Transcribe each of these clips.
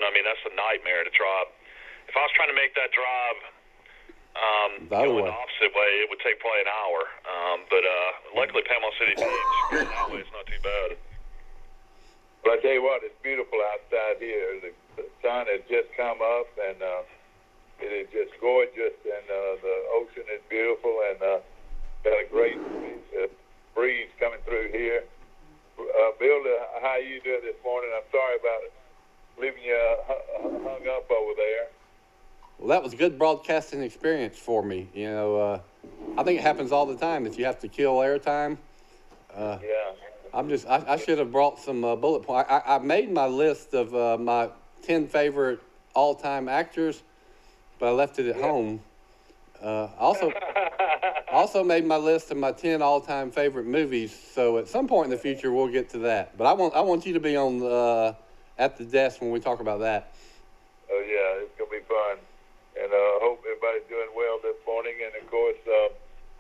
I mean, that's a nightmare to drive. If I was trying to make that drive going the opposite way, it would take probably an hour. But luckily, Panama City Beach, going that way is not too bad. Well, I tell you what, it's beautiful outside here. The sun has just come up, and it is just gorgeous, and the ocean is beautiful, and got a great breeze coming through here. Bill, how you doing this morning? I'm sorry about leaving you hung up over there. Well, that was a good broadcasting experience for me. You know, I think it happens all the time that you have to kill airtime. Yeah. I should have brought some bullet points. I made my list of my 10 favorite all-time actors, but I left it at home. Also made my list of my 10 all-time favorite movies. So at some point in the future, we'll get to that. But I want you to be on at the desk when we talk about that. Oh yeah, it's gonna be fun, and I hope everybody's doing well this morning. And of course,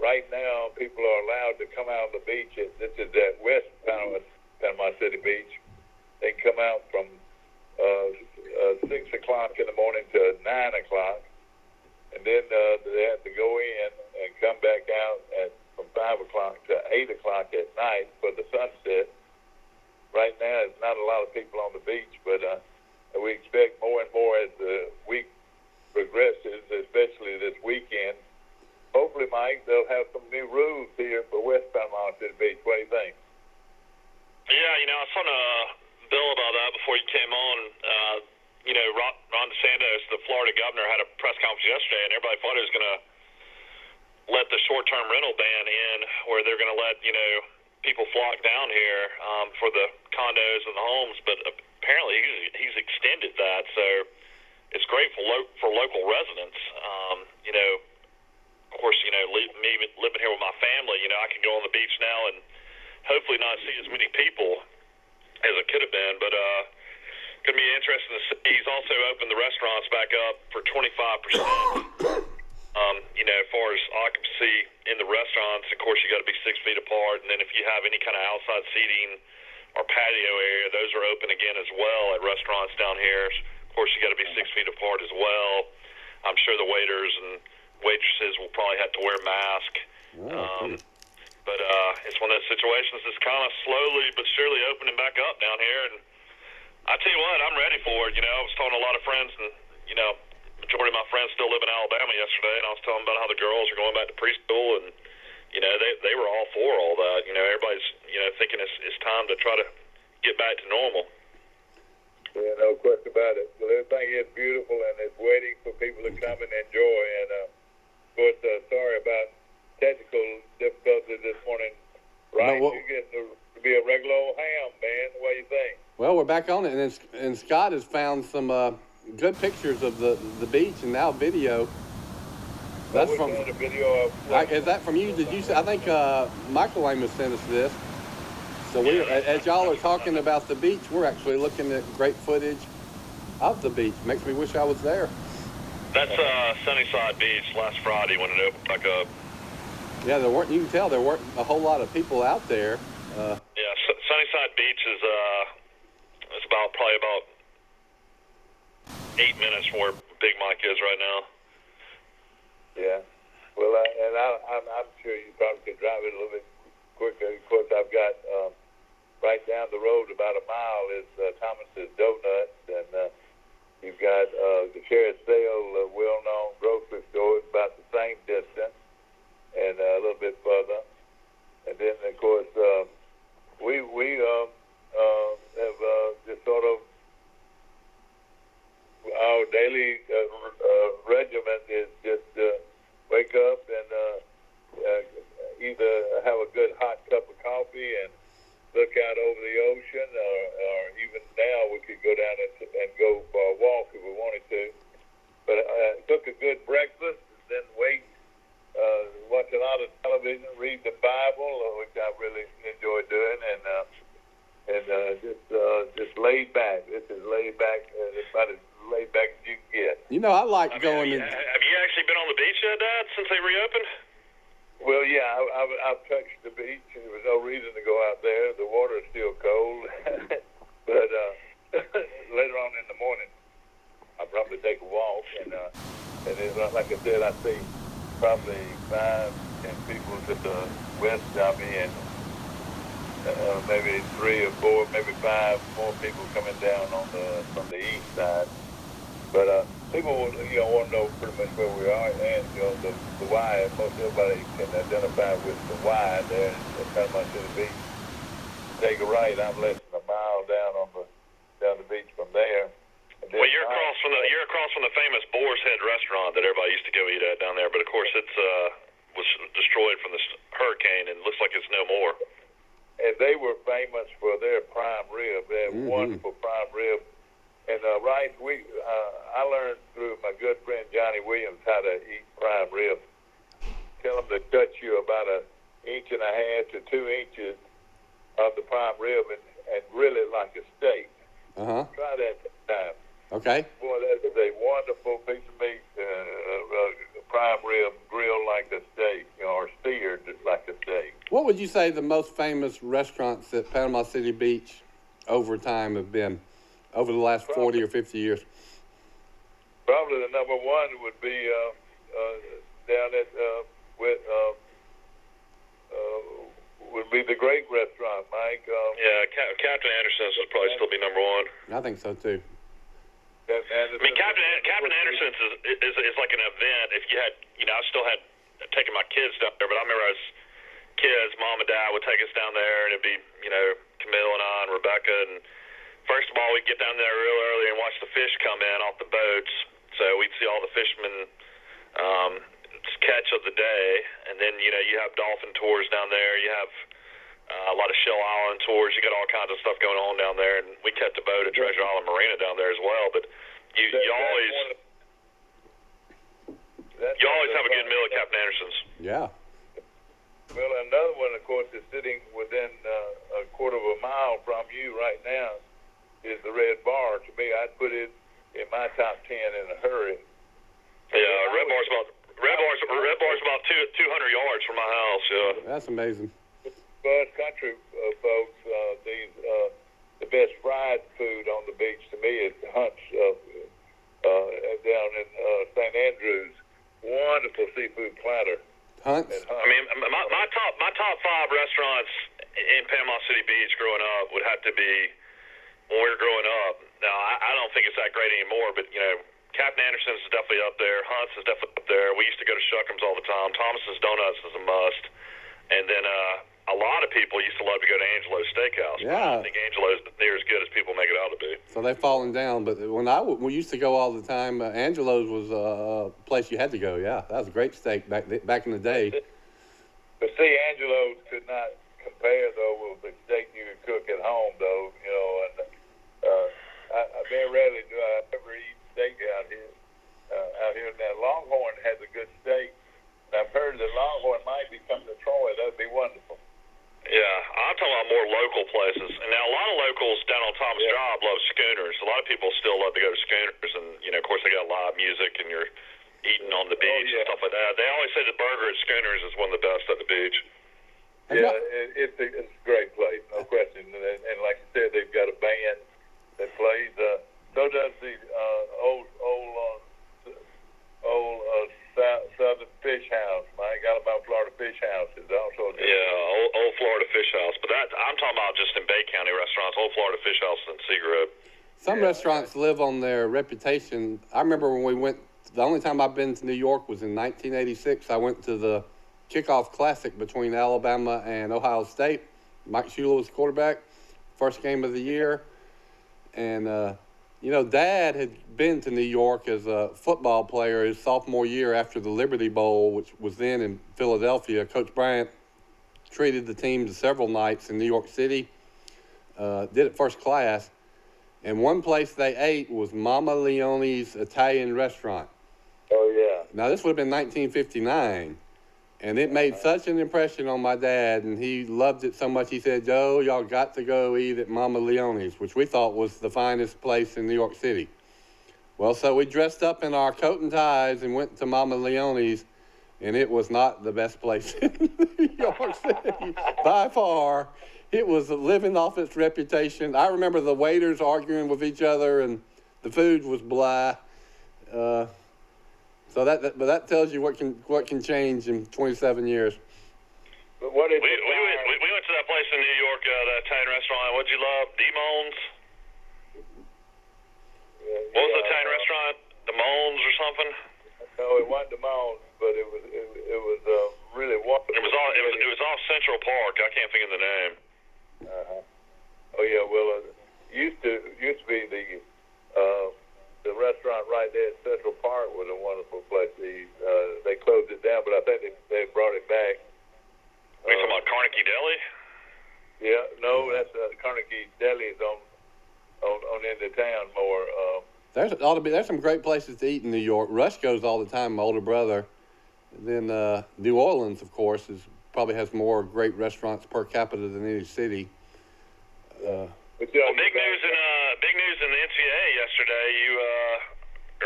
right now people are allowed to come out on the beach. This is at West Panama City Beach. They can come out from 6 o'clock in the morning to 9 o'clock. And then they have to go in and come back out from 5 o'clock to 8 o'clock at night for the sunset. Right now, there's not a lot of people on the beach, but we expect more and more as the week progresses, especially this weekend. Hopefully, Mike, they'll have some new rules here for West Panama City Beach. What do you think? Yeah, I was talking to Bill about that before you came on. Ron DeSantis, the Florida governor, had a press conference yesterday, and everybody thought he was going to let the short-term rental ban in, where they're going to let, people flock down here for the condos and the homes. But apparently he's extended that, so it's great for local residents. Of course, me living here with my family, I can go on the beach now and hopefully not see as many people as it could have been, but going to be interesting to see. He's also opened the restaurants back up for 25%. As far as occupancy in the restaurants, of course, you got to be 6 feet apart, and then if you have any kind of outside seating or patio area, those are open again as well at restaurants down here. Of course, you got to be 6 feet apart as well. I'm sure the waiters and waitresses will probably have to wear a mask. But it's one of those situations that's kind of slowly but surely opening back up down here. And I tell you what, I'm ready for it. I was talking to a lot of friends, and, majority of my friends still live in Alabama yesterday, and I was telling them about how the girls are going back to preschool, and, they were all for all that. Everybody's, thinking it's time to try to get back to normal. Yeah, no question about it. Well, everything is beautiful, and it's waiting for people to come and enjoy. And, of course, sorry about technical difficulties this morning. Right, you're getting to be a regular old ham, man. What do you think? Well, we're back on it, and Scott has found some good pictures of the beach and now video. That's from the video of, is that from you? Did you? I think Michael Amos sent us this. So we, as y'all are talking about the beach, we're actually looking at great footage of the beach. Makes me wish I was there. That's Sunnyside Beach last Friday when it opened back up. Yeah, there weren't. You can tell there weren't a whole lot of people out there. Sunnyside Beach is it's probably about 8 minutes from where Big Mike is right now. Yeah. Well, I'm sure you probably could drive it a little bit quicker. Of course, I've got right down the road about a mile is Thomas's Donuts, and you've got the Sheriff Sale, well-known grocery store. It's about the same distance and a little bit further. And then, of course, we have just sort of our daily regimen is just wake up and either have a good hot cup of coffee and look out over the ocean, or even now we could go down and go for a walk if we wanted to. But cook a good breakfast, and then wait, watch a lot of television, read the Bible, which I really enjoy doing, and just laid back. This is laid back, about as laid back as you can get. I like going. Have you actually been on the beach yet, Dad, since they reopened? Well, yeah, I've touched the beach. There was no reason to go out there. The water is still cold, but later on in the morning, I probably take a walk, and it's like I said, I see probably 5, 10 people to the west of me, and maybe 3 or 4, maybe 5 more people coming down from the east side. But people, want to know pretty much where we are, and the Y. Most everybody can identify with the Y there at Panama City Beach. Take a right. I'm less than a mile down the beach from there. Well, you're across from the famous Boar's Head restaurant that everybody used to go eat at down there. But of course, it's was destroyed from the hurricane, and looks like it's no more. And they were famous for their prime rib. They had wonderful prime rib. And Rice, I learned through my good friend Johnny Williams how to eat prime rib. Tell them to cut you about 1.5 to 2 inches of the prime rib and grill it like a steak. Try that time. Okay. Boy, that is a wonderful piece of meat, prime rib grilled like a steak, or seared like a steak. What would you say the most famous restaurants at Panama City Beach over time have been, over the last 40 or 50 years? Probably the number one would be down at would be the Great Restaurant, Mike. Captain Anderson's would probably still be number one. I think so too. I mean, Captain Anderson's is like an event. If you had, I still had taken my kids down there, but I remember as kids, Mom and Dad would take us down there, and it'd be, Camille and I and Rebecca. And first of all, we'd get down there real early and watch the fish come in off the boats. So we'd see all the fishermen catch of the day, and then you have dolphin tours down there. You have a lot of Shell Island tours. You got all kinds of stuff going on down there, and we kept a boat at Treasure Island Marina down there as well. But you always have a good meal at Captain Anderson's. Yeah. Well, another one, of course, is sitting within a quarter of a mile from you right now is the Red Bar. To me, I'd put it in my top 10 in a hurry. Yeah, Red Bar's about 200 yards from my house. Yeah. That's amazing. Bud Country folks, the best fried food on the beach to me is Hunt's down in St. Andrews. Wonderful seafood platter. Hunt's. I mean, my top 5 restaurants in Panama City Beach growing up would have to be when we were growing up. Now, I don't think it's that great anymore, but Captain Anderson's is definitely up there. Hunt's is definitely up there. We used to go to Shuckham's all the time. Thomas's Donuts is a must. And then a lot of people used to love to go to Angelo's Steakhouse. Yeah. I think Angelo's near as good as people make it out to be. So they've fallen down. But when we used to go all the time, Angelo's was a place you had to go. Yeah, that was a great steak back in the day. But see, Angelo's could not compare, though, with the steak you could cook at home, though. And I very rarely do I ever eat steak out here. Now, Longhorn has a good steak. And I've heard that Longhorn might be coming to Troy. That would be wonderful. Yeah, I'm talking about more local places. And now a lot of locals down on Thomas Drive love Schooners. A lot of people still love to go to Schooners. And, of course, they got live music and you're eating on the beach and stuff like that. They always say the burger at Schooners is one of the best at the beach. Yeah, it's a great place, no question. And like you said, they've got a band that plays. So does the old Southern Fish House. Mike, Alabama Florida Fish House is also good. Yeah, old Florida Fish House. But I'm talking about just in Bay County restaurants. Old Florida Fish House and Seagrove. Some restaurants live on their reputation. I remember when we went. The only time I've been to New York was in 1986. I went to the kickoff classic between Alabama and Ohio State. Mike Shula was quarterback, first game of the year. And, Dad had been to New York as a football player his sophomore year after the Liberty Bowl, which was then in Philadelphia. Coach Bryant treated the team to several nights in New York City, did it first class. And one place they ate was Mama Leone's Italian restaurant. Oh, yeah. Now, this would have been 1959. And it made such an impression on my dad, and he loved it so much. He said, Joe, y'all got to go eat at Mama Leone's, which we thought was the finest place in New York City. Well, so we dressed up in our coat and ties and went to Mama Leone's, and it was not the best place in New York City by far. It was living off its reputation. I remember the waiters arguing with each other, and the food was blah. So but that tells you what can change in 27 years. But what is we went to that place in New York, that Italian restaurant. What'd you love? Demon's? What was the Italian restaurant? Demon's or something? No, it wasn't Demon's, but it was really wonderful. It was off Central Park. I can't think of the name. Oh yeah, well, used to be the restaurant right there at Central Park was a wonderful place. They closed it down, but I think they brought it back. Are you talking about Carnegie Deli? Yeah, no, that's Carnegie Deli is on into town more. There's some great places to eat in New York. Rush goes all the time. My older brother. Then New Orleans, of course, probably has more great restaurants per capita than any city. Well, big news in the NCAA yesterday. You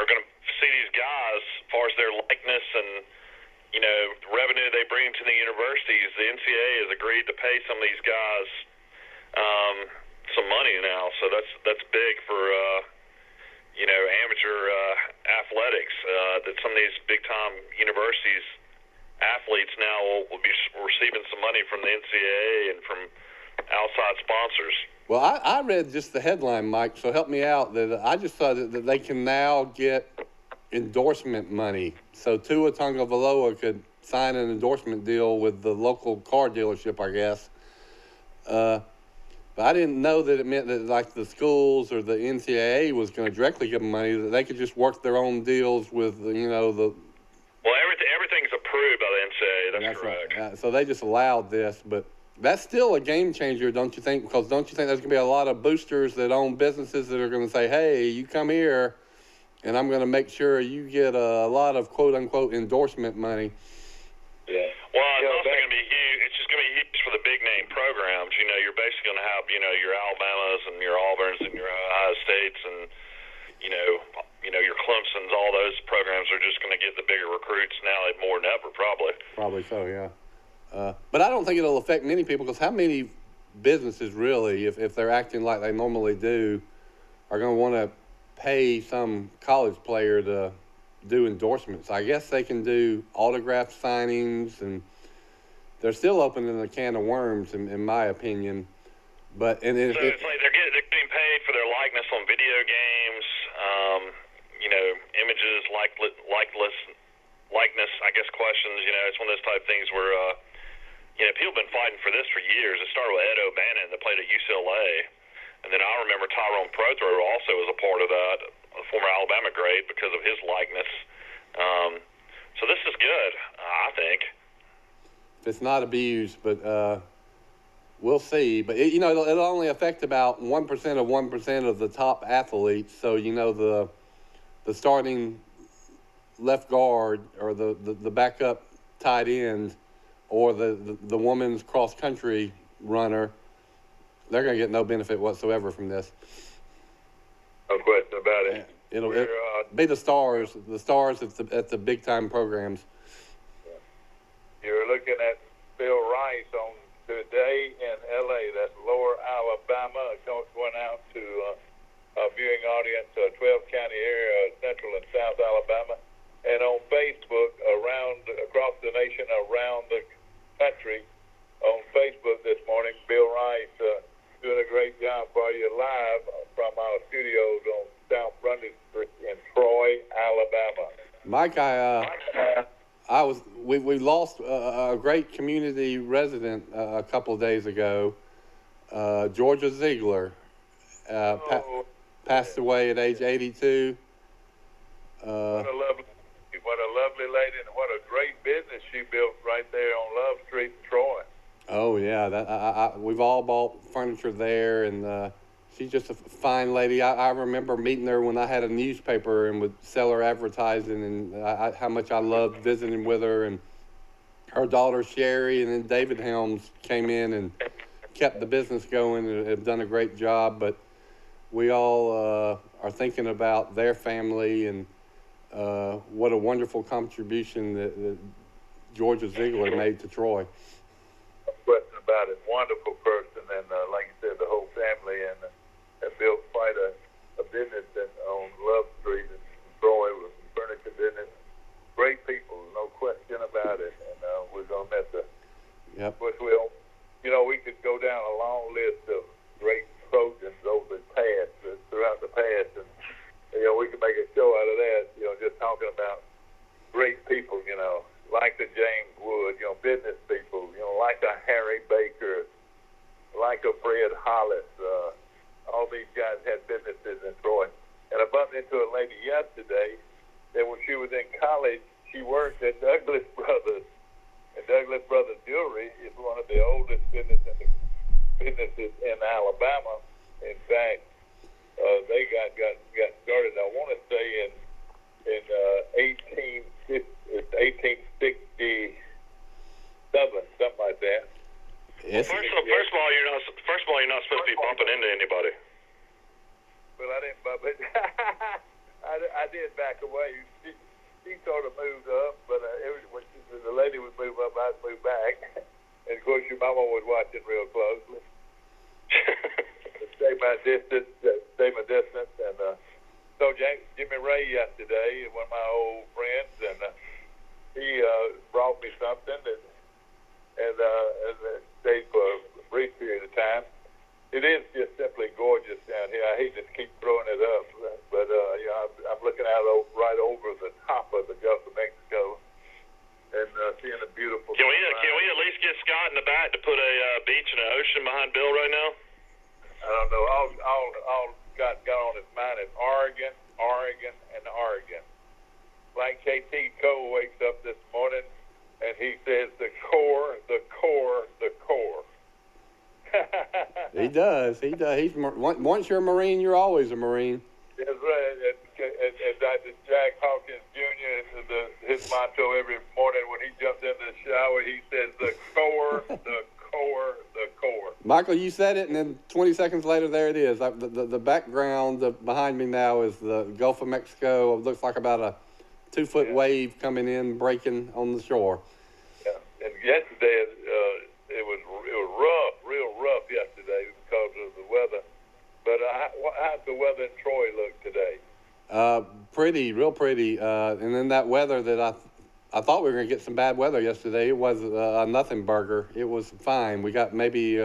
are going to see these guys as far as their likeness and the revenue they bring to the universities. The NCAA has agreed to pay some of these guys some money now, so that's big for amateur athletics. That some of these big time universities athletes now will be receiving some money from the NCAA and from outside sponsors. Well, I read just the headline, Mike, so help me out. That I just saw that they can now get endorsement money. So Tua Tagovailoa could sign an endorsement deal with the local car dealership, I guess. But I didn't know that it meant that like the schools or the NCAA was going to directly give them money. That they could just work their own deals with the. Well, everything's approved by the NCAA. That's correct. Right. So they just allowed this, but that's still a game changer, don't you think? Because don't you think there's going to be a lot of boosters that own businesses that are going to say, "Hey, you come here, and I'm going to make sure you get a lot of quote unquote endorsement money." Yeah. Well, it's also going to be huge. It's just going to be huge for the big name programs. You're basically going to have your Alabamas and your Auburns and your Ohio States and your Clemsons. All those programs are just going to get the bigger recruits now more than ever, probably. Probably so, yeah. But I don't think it'll affect many people because how many businesses really, if they're acting like they normally do, are going to want to pay some college player to do endorsements? I guess they can do autograph signings, and they're still opening a can of worms, in my opinion. But it's like they're getting paid for their likeness on video games, images, likeness, I guess, questions. It's one of those type things where people have been fighting for this for years. It started with Ed O'Bannon that played at UCLA, and then I remember Tyrone Prothro also was a part of that, a former Alabama great, because of his likeness. So this is good, I think. If it's not abused, but we'll see. But it'll only affect about 1% of 1% of the top athletes. So the starting left guard or the backup tight end or the women's cross country runner, they're going to get no benefit whatsoever from this. No question about it. It'll be the stars at the big time programs. You're looking at Bill Rice on today in L.A. That's Lower Alabama, going out to a viewing audience, 12-county area, Central and South Alabama, and on Facebook across the nation, around the country. On Facebook this morning, Bill Rice doing a great job for you live from our studios on South Grundy Street in Troy, Alabama. Mike, we lost a great community resident a couple of days ago. Georgia Ziegler passed away at age 82. What a lovely lady, and what a great business she built right there on Love Street in Troy. Oh yeah, we've all bought furniture there, and she's just a fine lady. I remember meeting her when I had a newspaper and would sell her advertising, and how much I loved visiting with her. And her daughter Sherry and then David Helms came in and kept the business going and have done a great job. But we all are thinking about their family and what a wonderful contribution that Georgia Ziegler made to Troy. No question about it. Wonderful person, and like you said, the whole family, and built quite a business on Love Street in Troy. It was past, and we can make a show out of that. Just talking about great people, like the James Wood, business people, like a Harry Baker, like a Fred Hollis. All these guys had businesses in Troy. And I bumped into a lady yesterday that when she was in college, she worked at Douglas Brothers. And Douglas Brothers Jewelry is one of the oldest businesses in Alabama. In fact, they got started, I want to say, in 1867, something like that. Yes. First of all, you're not supposed to be bumping into anybody. Well, I didn't bump it. I did back away. She sort of moved up, but when the lady would move up, I'd move back. And of course, your mama was watching real closely. Stay my distance. And so Jimmy Ray yesterday, one of my old friends, and he brought me something, and stayed for a brief period of time. It is just simply gorgeous down here. I hate to keep throwing it up, but I'm looking out right over the top of the Gulf of Mexico and seeing a beautiful. Can we at least get Scott in the back to put a beach and an ocean behind Bill right now? I don't know. All Scott got on his mind is Oregon, and Oregon. Like KT Cole wakes up this morning and he says, the core. He does. He's once you're a Marine, you're always a Marine. That's right. And Dr. Jack Hawkins Jr., his motto every morning when he jumps into the shower, he says, the core. Michael, you said it, and then 20 seconds later, there it is. The background behind me now is the Gulf of Mexico. It looks like about a 2-foot wave coming in, breaking on the shore. Yeah, and yesterday it was real rough yesterday because of the weather. But how's the weather in Troy look today? Pretty, real pretty. And then that weather that I thought we were going to get some bad weather yesterday. It was a nothing burger. It was fine. We got maybe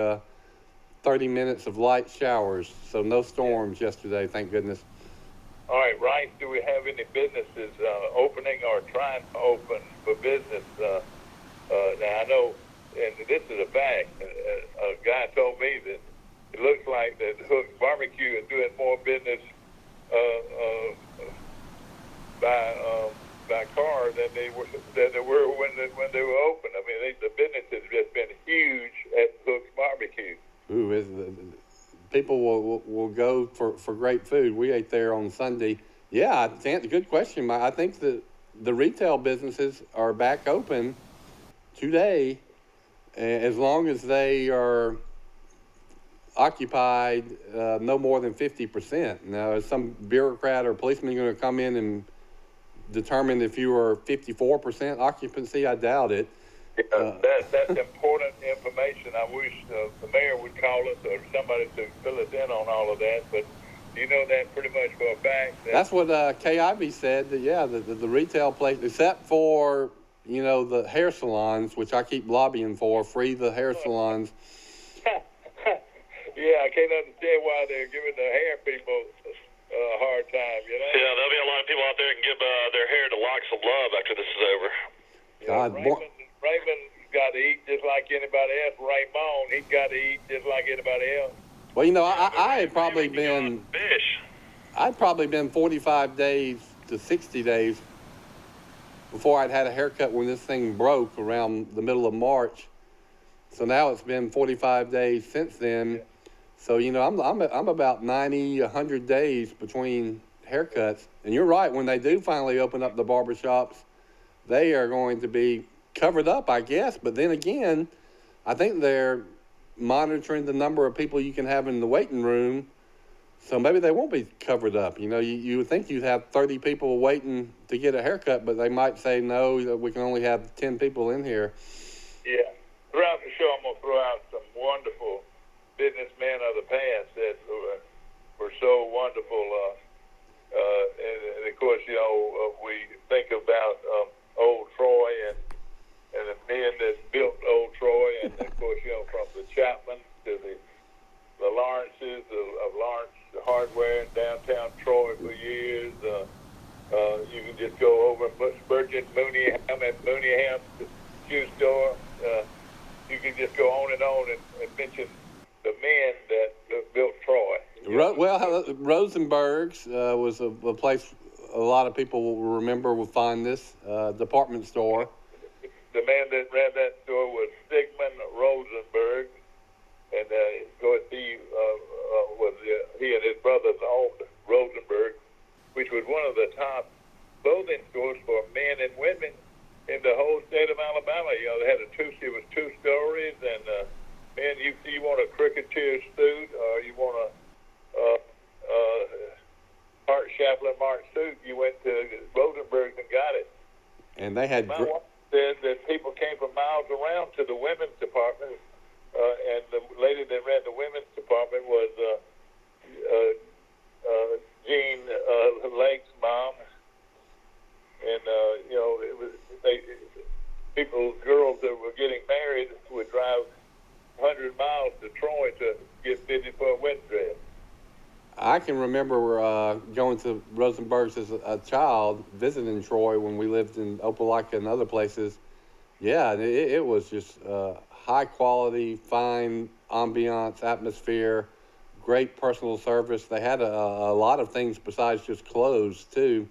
30 minutes of light showers, so no storms yesterday, thank goodness. All right, Rice, do we have any businesses opening or trying to open for business? Now, I know, and this is a fact, a guy told me that it looks like that Hook's Barbecue is doing more business by car than they were when they were open. I mean, the business has just been huge at Hook's Barbecue. Ooh, people will go for great food. We ate there on Sunday. Yeah, good question. I think that the retail businesses are back open today, as long as they are occupied no more than 50%. Now, is some bureaucrat or policeman going to come in and determine if you are 54% occupancy? I doubt it. That's important information. I wish the mayor would call us or somebody to fill us in on all of that. But you know that pretty much for a fact. That's what KIV said. That, yeah, the retail place, except for the hair salons, which I keep lobbying for, free the hair salons. Yeah, I can't understand why they're giving the hair people a hard time. Yeah, there'll be a lot of people out there who can give their hair to locks of love after this is over. God, Raymond's got to eat just like anybody else. Raymond, he's got to eat just like anybody else. Well, I had probably been fish. I'd probably been 45 days to 60 days before I'd had a haircut when this thing broke around the middle of March. So now it's been 45 days since then. Yeah. So I'm about 90, 100 days between haircuts. And you're right. When they do finally open up the barbershops, they are going to be covered up, I guess. But then again, I think they're monitoring the number of people you can have in the waiting room. So maybe they won't be covered up. You would think you'd have 30 people waiting to get a haircut, but they might say, no, we can only have 10 people in here. Yeah. Throughout the show, I'm going to throw out some wonderful businessmen of the past that were so wonderful. And of course, we think about old Troy and the men that built old Troy, and of course, from the Chapmans to the Lawrences of Lawrence Hardware in downtown Rosenberg's was a place a lot of people will remember, will find this department store. The man that ran that store was Sigmund Rosenberg, and of course he and his brothers owned Rosenberg, which was one of the top clothing stores for men and women in the whole state of Alabama. You know, they had it was 2 stories, and man, you want a cricketer suit, or you want a Hart Chaplin Mark suit, you went to Rosenberg's and got it. And they had. My wife said that people came from miles around to the women's department, and the lady that ran the women's department was Jean Lake's mom. And you know, it was girls that were getting married would drive 100 miles to Troy to get fitted for a wedding dress. I can remember going to Rosenberg's as a child, visiting Troy when we lived in Opelika and other places. Yeah, it was just high quality, fine ambiance, atmosphere, great personal service. They had a lot of things besides just clothes, too.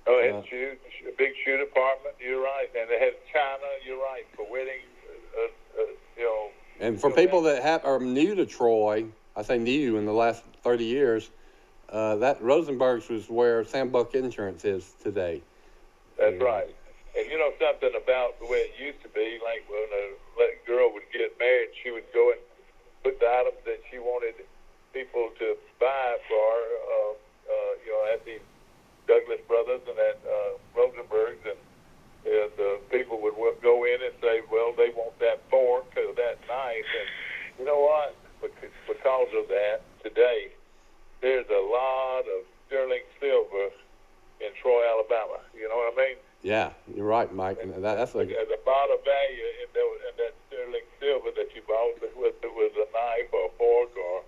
Oh, it had a big shoe department, you're right. And they had china, you're right, for weddings, you know. And for people that are new to Troy, I say new in the last 30 years, that Rosenberg's was where Sam Buck Insurance is today. That's right. And you know something about the way it used to be, like when a girl would get married, she would go and put the items that she wanted people to buy for her, you know, at the Douglas Brothers and at Rosenberg's, and people would go in and say, well, they want that fork or that knife. And you know what? Because of that, today, there's a lot of sterling silver in Troy, Alabama. You know what I mean? Yeah, you're right, Mike. And that's there's a lot of value in that sterling silver that you bought, whether it was a knife or a fork or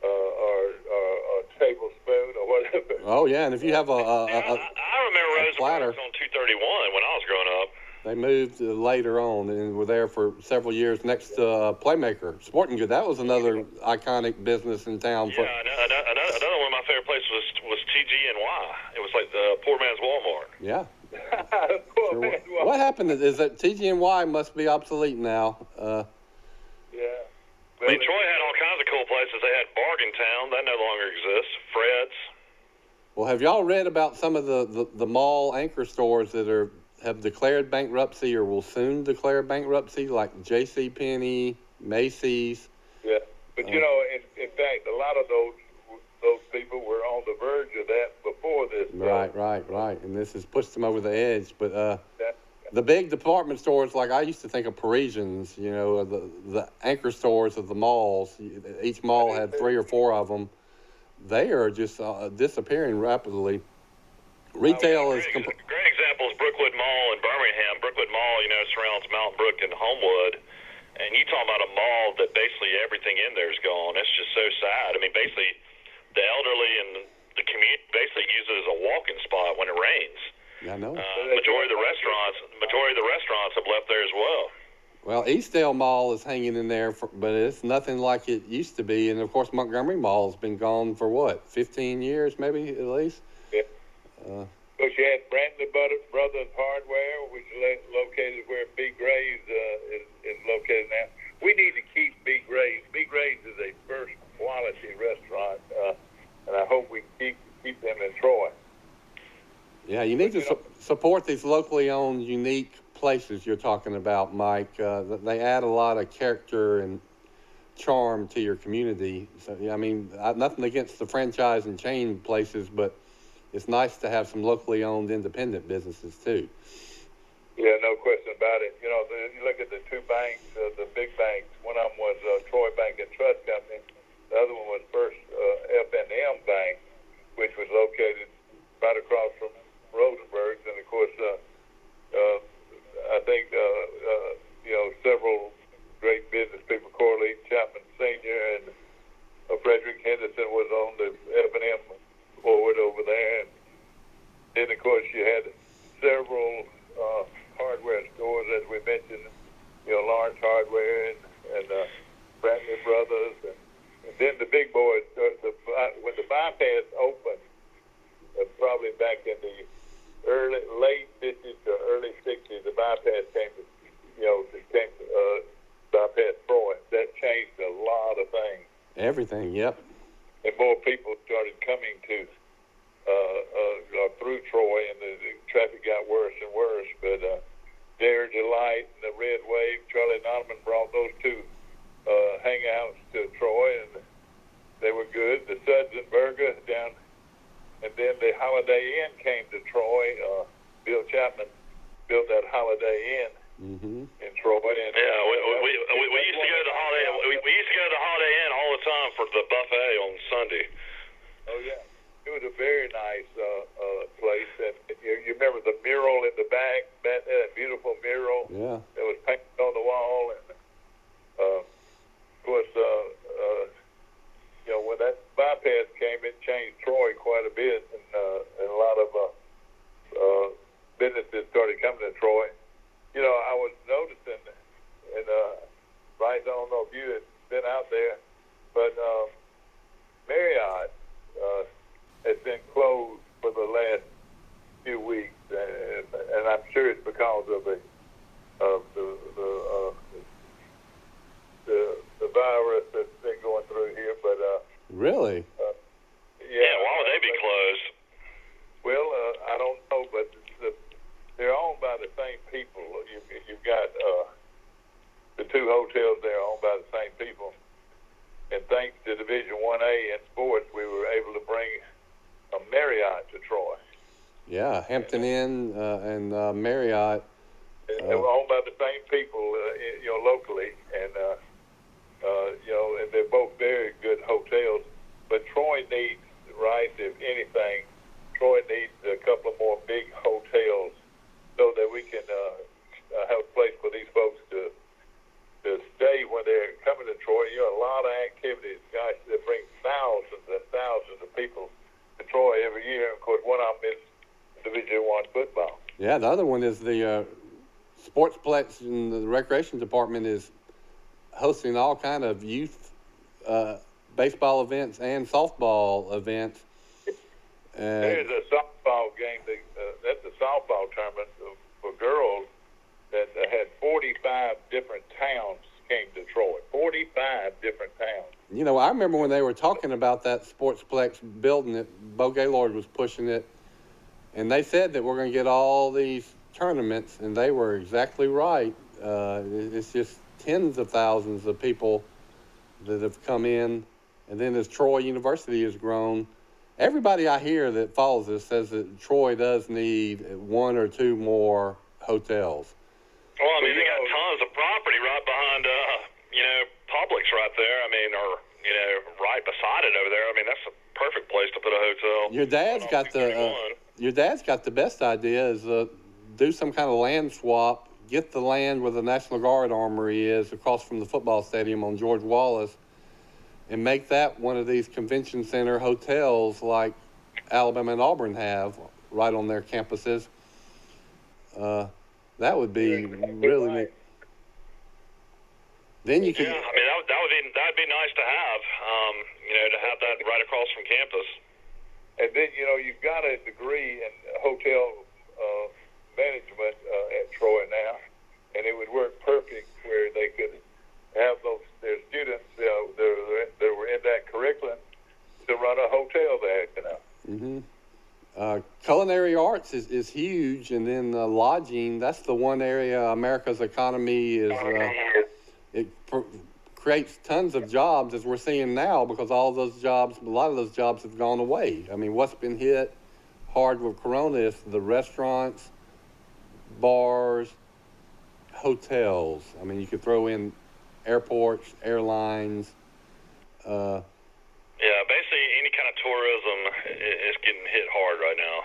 a tablespoon or whatever. Oh, yeah, and if you have I remember Rosenberg's on 231 when I was growing up. They moved later on and were there for several years next to Playmaker Sporting Good. That was another iconic business in town. Yeah, another one of my favorite places was TG&Y. It was like the poor man's Walmart. Yeah. Poor man's Walmart. What happened is that TG&Y must be obsolete now. Yeah. I mean, Troy had all kinds of cool places. They had Bargain Town. That no longer exists. Fred's. Well, have y'all read about some of the mall anchor stores that have declared bankruptcy or will soon declare bankruptcy, like JCPenney, Macy's? Yeah, but you know, in fact, a lot of those people were on the verge of that before this. Right. And this has pushed them over the edge. But the big department stores, like I used to think of Parisians, you know, the anchor stores of the malls. Each mall had 3 or 4 of them. They are just disappearing rapidly. Retail is... Great example is Brookwood Mall in Birmingham. Brookwood Mall, you know, surrounds Mountain Brook and Homewood. And you talk about a mall that basically everything in there is gone. It's just so sad. I mean, basically, the elderly and the community basically use it as a walking spot when it rains. I know. Majority of the restaurants have left there as well. Well, Eastdale Mall is hanging in there, but it's nothing like it used to be. And, of course, Montgomery Mall has been gone for, 15 years maybe at least? Yeah. But you had Brandon Brothers Hardware, which is located where B. Gray's is located now. We need to keep B. Gray's. B. Gray's is a first-quality restaurant, and I hope we keep them in Troy. Yeah, you need to support these locally owned, unique places you're talking about, Mike. They add a lot of character and charm to your community. So, I mean, nothing against the franchise and chain places, but it's nice to have some locally owned independent businesses, too. Yeah, no question about it. You know, you look at the 2 banks, the big banks. One of them was Troy Bank and Trust Company. The other one was First F&M Bank, which was located right across from Rosenberg's. And, of course, I think, you know, several great business people, Corley Chapman Sr. and Frederick Henderson was on the F&M board over there. And then, of course, you had several hardware stores, as we mentioned, you know, Lawrence Hardware and Bradley Brothers. And then the big boys, when the bypass opened, back in the late 50s to early 60s, the bypass came to, bypass Troy. That changed a lot of things. Everything, yep. And more people started coming to through Troy, and the traffic got worse and worse. But Dare, Delight, and the Red Wave, Charlie Nottman brought those two hangouts to Troy, and they were good. The Suds and Burger down, and then the Holiday Inn came to Troy. Bill Chapman built that Holiday Inn in Troy. And, we used to go to the Holiday. We used to go to the Holiday Inn all the time for the buffet on Sunday. Oh yeah, it was a very nice place. And you remember the mural in the back, that beautiful mural that was painted on the wall, and of course, when that bypass came, it changed Troy quite a bit, and a lot of businesses started coming to Troy. I was noticing, and Bryce, I don't know if you had been out there, but Marriott has been closed for the last few weeks, and I'm sure it's because of the virus that's been going through here. But really, why would they be closed? Well, I don't know, but they're owned by the same people. You've got the two hotels there owned by the same people. And thanks to Division 1A in sports, we were able to bring a Marriott to Troy. Yeah, Hampton Inn and Marriott. They were owned by the same people, locally, and and they're both very good hotels. But Troy needs, right, if anything, Troy needs a couple of more big hotels so that we can have a place for these folks to stay when they're coming to Troy. A lot of activities, guys, that bring thousands and thousands of people to Troy every year. Of course, one of them is Division I football. Yeah, the other one is the Sportsplex, and the recreation department is hosting all kind of youth baseball events and softball events. There's a softball game. That's a softball tournament for girls that had 45 different towns came to Troy. 45 different towns. I remember when they were talking about that Sportsplex building it, Bo Gaylord was pushing it, and they said that we're going to get all these tournaments, and they were exactly right. It's just tens of thousands of people that have come in, and then as Troy University has grown, everybody I hear that follows this says that Troy does need one or two more hotels. Well, I mean, they got tons of property right behind, Publix right there. I mean, or, right beside it over there. I mean, that's a perfect place to put a hotel. Your dad's got the best idea is do some kind of land swap, get the land where the National Guard Armory is across from the football stadium on George Wallace, and make that one of these convention center hotels like Alabama and Auburn have right on their campuses. That would be really neat. Then you can. Yeah, I mean that'd be nice to have. To have that right across from campus. And then you've got a degree in hotel management at Troy now, and it would work perfect where they could have their students that were in that curriculum to run a hotel there. Culinary arts is huge, and then lodging, that's the one area America's economy is, creates tons of jobs, as we're seeing now, because a lot of those jobs have gone away. I mean, what's been hit hard with Corona is the restaurants, bars, hotels. I mean, you could throw in airports, airlines. Yeah, basically any kind of tourism is getting hit hard right now.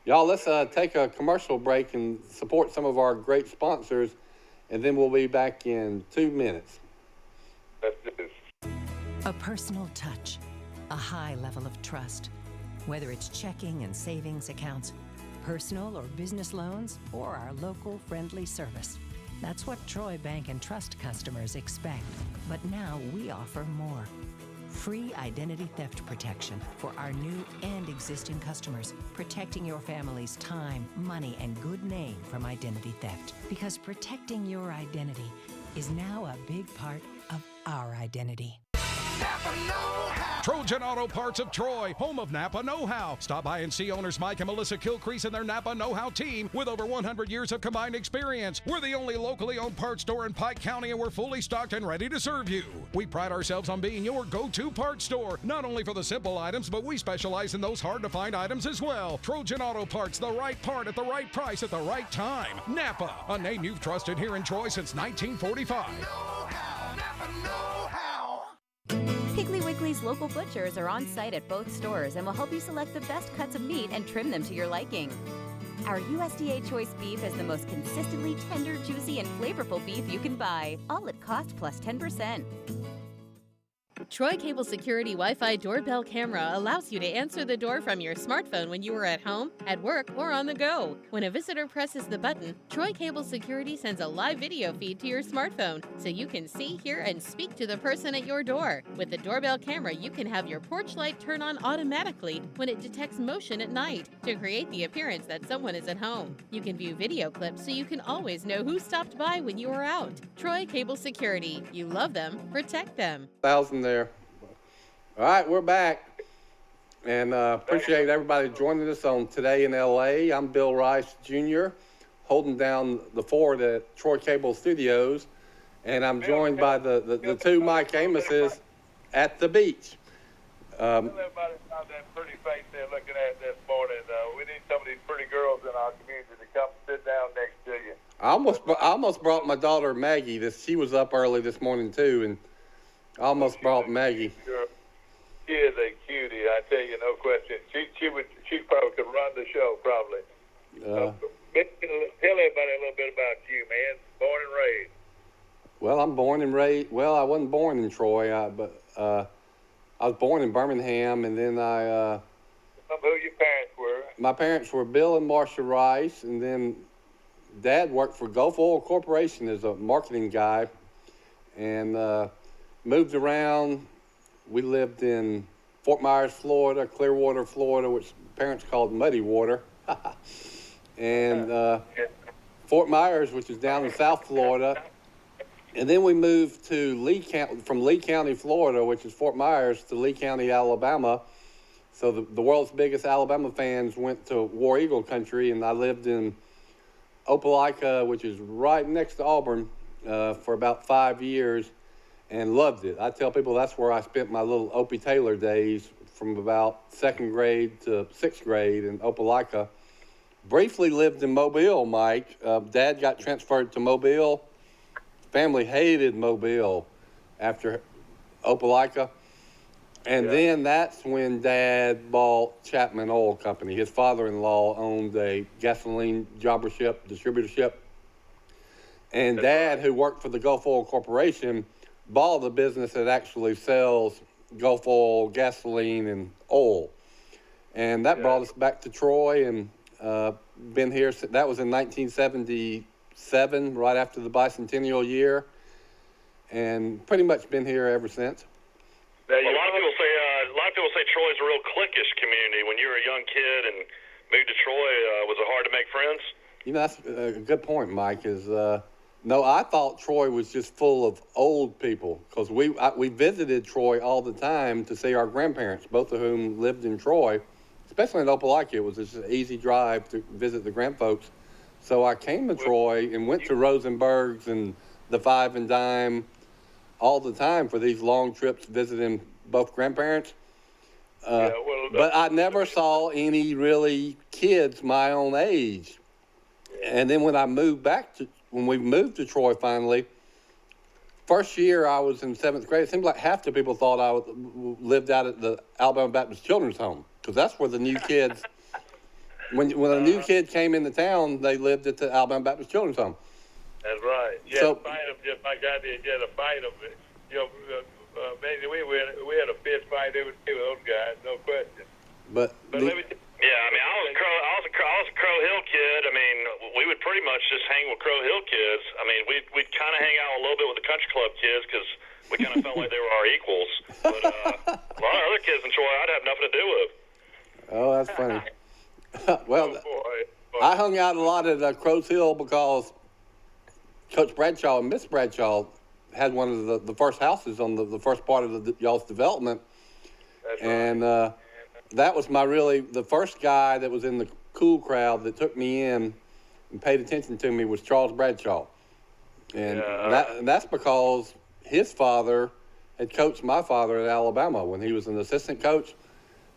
Y'all, let's take a commercial break and support some of our great sponsors, and then we'll be back in 2 minutes. Let's do this. A personal touch, a high level of trust. Whether it's checking and savings accounts, personal or business loans, or our local friendly service. That's what Troy Bank and Trust customers expect. But now we offer more. free identity theft protection for our new and existing customers, protecting your family's time, money, and good name from identity theft. Because protecting your identity is now a big part of our identity. Trojan Auto Parts of Troy, home of Napa Know-How. Stop by and see owners Mike and Melissa Kilcrease and their Napa Know-How team with over 100 years of combined experience. We're the only locally owned parts store in Pike County, and we're fully stocked and ready to serve you. We pride ourselves on being your go-to parts store, not only for the simple items, but we specialize in those hard-to-find items as well. Trojan Auto Parts, the right part at the right price at the right time. Napa, a name you've trusted here in Troy since 1945. Know-how, Napa Know-How. Piggly Wiggly's local butchers are on site at both stores and will help you select the best cuts of meat and trim them to your liking. Our USDA Choice beef is the most consistently tender, juicy, and flavorful beef you can buy, all at cost plus 10%. Troy Cable Security Wi-Fi doorbell camera allows you to answer the door from your smartphone when you are at home, at work, or on the go. When a visitor presses the button, Troy Cable Security sends a live video feed to your smartphone so you can see, hear, and speak to the person at your door. With the doorbell camera, you can have your porch light turn on automatically when it detects motion at night to create the appearance that someone is at home. You can view video clips so you can always know who stopped by when you are out. Troy Cable Security. You love them, protect them. 1,000 there. All right, we're back, and appreciate everybody joining us on Today in L.A. I'm Bill Rice, Jr., holding down the fort at Troy Cable Studios, and I'm joined by the two Mike Amoses at the beach. Tell everybody about that pretty face they're looking at this morning. We need some of these pretty girls in our community to come sit down next to you. I almost brought my daughter Maggie. She was up early this morning, too, and I almost brought Maggie. She is a cutie, I tell you, no question. She probably could run the show, probably. Tell everybody a little bit about you, man. Born and raised. Well, I'm born and raised. Well, I wasn't born in Troy, but I was born in Birmingham, and then I. Who your parents were? My parents were Bill and Marcia Rice, and then Dad worked for Gulf Oil Corporation as a marketing guy, and moved around. We lived in Fort Myers, Florida, Clearwater, Florida, which parents called Muddy Water, and Fort Myers, which is down in South Florida. And then we moved to from Lee County, Florida, which is Fort Myers, to Lee County, Alabama. So the world's biggest Alabama fans went to War Eagle country, and I lived in Opelika, which is right next to Auburn, for about 5 years. And loved it. I tell people that's where I spent my little Opie Taylor days from about second grade to sixth grade in Opelika. Briefly lived in Mobile, Mike. Dad got transferred to Mobile. Family hated Mobile after Opelika. And then that's when Dad bought Chapman Oil Company. His father-in-law owned a gasoline distributorship. And Dad, who worked for the Gulf Oil Corporation, bought a business that actually sells Gulf oil, gasoline, and oil. And that brought us back to Troy, and been here. That was in 1977, right after the bicentennial year, and pretty much been here ever since. Well, a lot of people say Troy's a real cliquish community. When you were a young kid and moved to Troy, was it hard to make friends? You know, that's a good point, Mike. No, I thought Troy was just full of old people, because we visited Troy all the time to see our grandparents, both of whom lived in Troy, especially in Opelika. It was just an easy drive to visit the grandfolks. So I came to Troy and went to Rosenberg's and the Five and Dime all the time for these long trips visiting both grandparents. But I never saw any really kids my own age. And then when we moved to Troy finally, first year I was in 7th grade, it seemed like half the people thought I lived out at the Alabama Baptist Children's Home, because that's where the new kids, when a new kid came into town, they lived at the Alabama Baptist Children's Home. That's right. You had to fight them just like I did. You had to fight them. We had a fist fight every day with those guys, no question. But let me I mean, I was a Crow Hill kid. I mean, we would pretty much much just hang with Crow Hill kids. I mean, we'd kind of hang out a little bit with the country club kids because we kind of felt like they were our equals. But a lot of other kids in Troy I'd have nothing to do with. Oh, that's funny. Well, I hung out a lot at Crow's Hill because Coach Bradshaw and Miss Bradshaw had one of the first houses on the first part of y'all's development. That's and right. That was the first guy that was in the cool crowd that took me in and paid attention to me was Charles Bradshaw. And that's because his father had coached my father at Alabama when he was an assistant coach.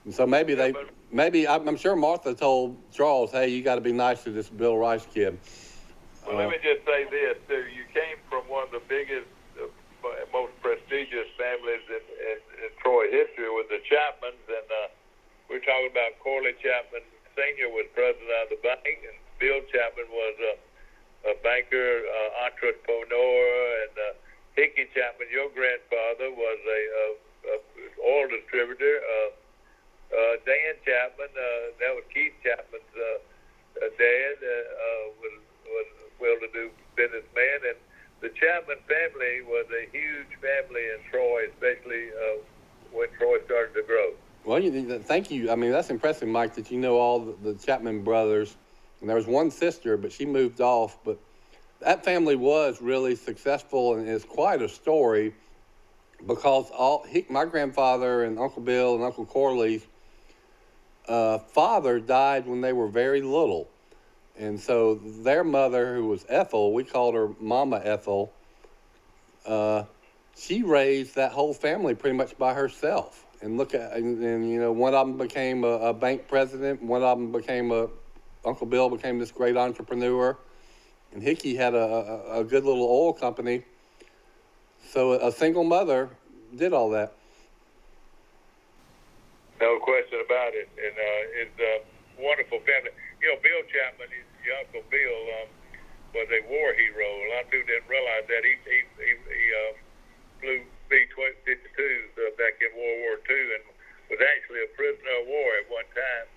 And so I'm sure Martha told Charles, hey, you got to be nice to this Bill Rice kid. Well, let me just say this, too. You came from one of the biggest, most prestigious families in Troy history with the Chapmans, and we're talking about Corley Chapman Sr. was president of the bank, and Bill Chapman was a banker, entrepreneur, and Hickey Chapman, your grandfather, was a oil distributor. Dan Chapman, that was Keith Chapman's dad, was a well-to-do businessman, and the Chapman family was a huge family in Troy, especially when Troy started to grow. Well, thank you. I mean, that's impressive, Mike, that you know all the Chapman brothers. And there was one sister, but she moved off. But that family was really successful, and it's quite a story because my grandfather and Uncle Bill and Uncle Corley's father died when they were very little. And so their mother, who was Ethel, we called her Mama Ethel, she raised that whole family pretty much by herself. And one of them became a bank president. One of them Uncle Bill became this great entrepreneur. And Hickey had a good little oil company. So a single mother did all that. No question about it. And it's a wonderful family. You know, Bill Chapman, your Uncle Bill, was a war hero. A lot of people didn't realize that. He flew B-52s back in World War II and was actually a prisoner of war at one time.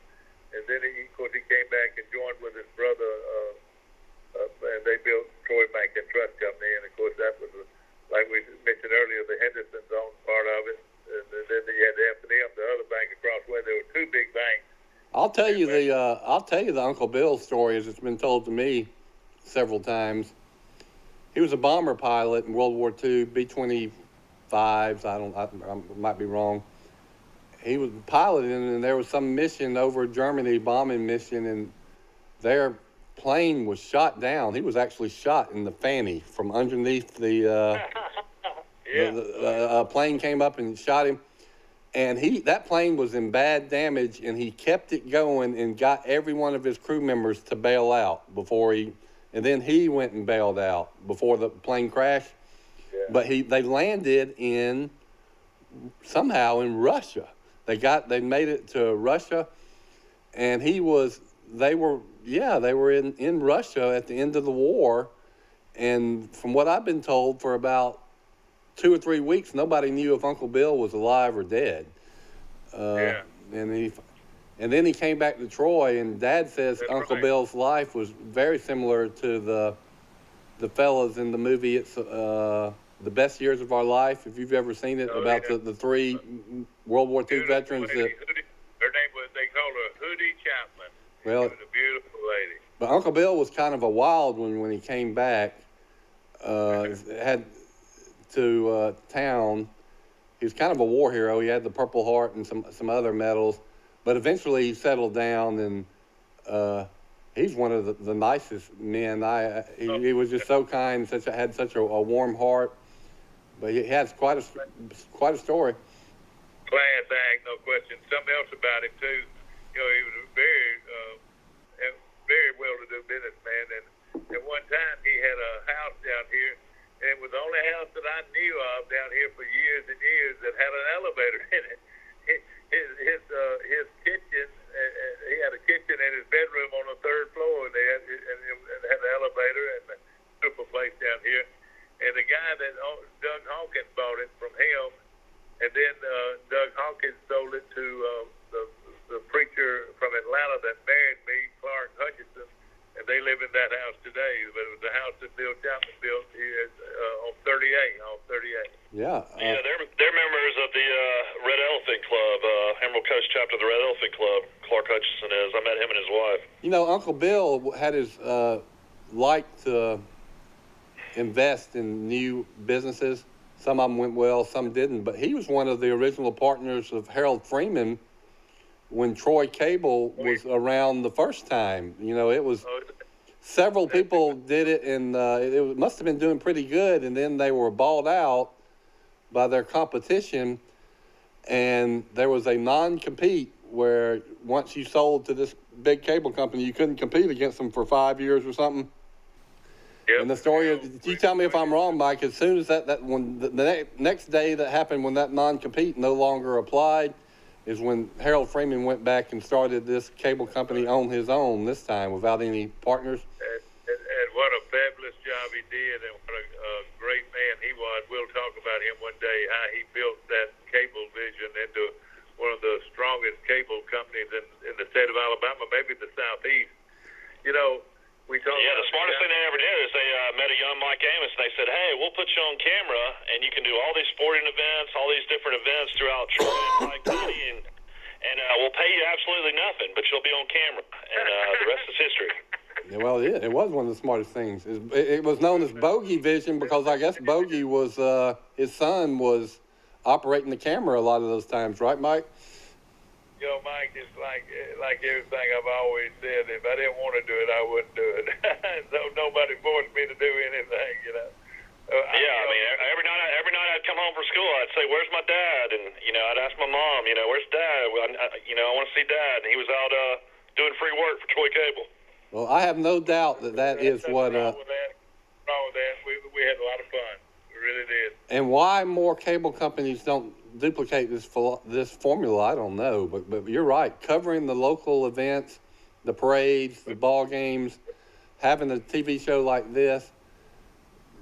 And then, of course, he came back and joined with his brother, and they built Troy Bank and Trust Company. And, of course, that was, like we mentioned earlier, the Henderson's owned part of it. And then you had the F&M, the other bank across the way. There were two big banks. I'll tell you the Uncle Bill story as it's been told to me several times. He was a bomber pilot in World War II, B-25s. I might be wrong. He was piloting, and there was some mission over Germany, bombing mission, and their plane was shot down. He was actually shot in the fanny from underneath the. A plane came up and shot him. And that plane was in bad damage, and he kept it going and got every one of his crew members to bail out and then he went and bailed out before the plane crashed. Yeah. But they landed somehow in Russia. They made it to Russia, and they were in Russia at the end of the war. And from what I've been told, for about 2 or 3 weeks, nobody knew if Uncle Bill was alive or dead. And then he came back to Troy, and Dad says Uncle Bill's life was very similar to the fellas in the movie. It's The Best Years of Our Life. If you've ever seen it, about the three World War II veterans. Her name was, they called her Hoodie Chapman. Well, she was a beautiful lady. But Uncle Bill was kind of a wild one when he came back. Had to town. He was kind of a war hero. He had the Purple Heart and some other medals, but eventually he settled down, and he's one of the nicest men. He was just so kind, had such a warm heart, but he has quite a story. Class act, no question. Something else about him too. You know, he was a very well-to-do businessman, and at one time he had a house down here. And it was the only house that I knew of down here for years and years that had an elevator in it. His kitchen, he had a kitchen in his bedroom on the third floor, and it had an elevator and a super place down here. And the guy that Doug Hawkins bought it from him, and then Doug Hawkins sold it to the preacher from Atlanta that was. I met him and his wife. You know, Uncle Bill had his like to invest in new businesses. Some of them went well, some didn't. But he was one of the original partners of Harold Freeman when Troy Cable was around the first time. You know, it was several people did it, and it must have been doing pretty good. And then they were bought out by their competition, and there was a non-compete where once you sold to this big cable company, you couldn't compete against them for 5 years or something. Yep. And the story, you tell me if I'm wrong, Mike, as soon as when the next day that happened, when that non-compete no longer applied, is when Harold Freeman went back and started this cable company on his own, this time without any partners. And what a fabulous job he did, and what a great man he was. We'll talk about him one day, how he built that cable vision into one of the strongest cable companies in the state of Alabama, maybe the Southeast. You know, we talk Yeah, about the smartest thing they ever did is they met a young Mike Amos, and they said, hey, we'll put you on camera, and you can do all these sporting events, all these different events throughout Troy and Pike County, and we'll pay you absolutely nothing, but you'll be on camera, and the rest is history. Yeah, well, it was one of the smartest things. It was known as Bogey Vision because I guess Bogey was, his son was operating the camera a lot of those times, right, Mike? You know, Mike, it's like everything I've always said. If I didn't want to do it, I wouldn't do it. So nobody forced me to do anything, you know. I mean, every night I'd come home from school, I'd say, "Where's my dad?" And I'd ask my mom, "Where's Dad?" I want to see Dad, and he was out doing free work for Troy Cable. Well, I have no doubt that is what. Wrong with that. We had a lot of fun. We really did. And why more cable companies don't duplicate this formula, I don't know. But you're right. Covering the local events, the parades, the ball games, having a TV show like this,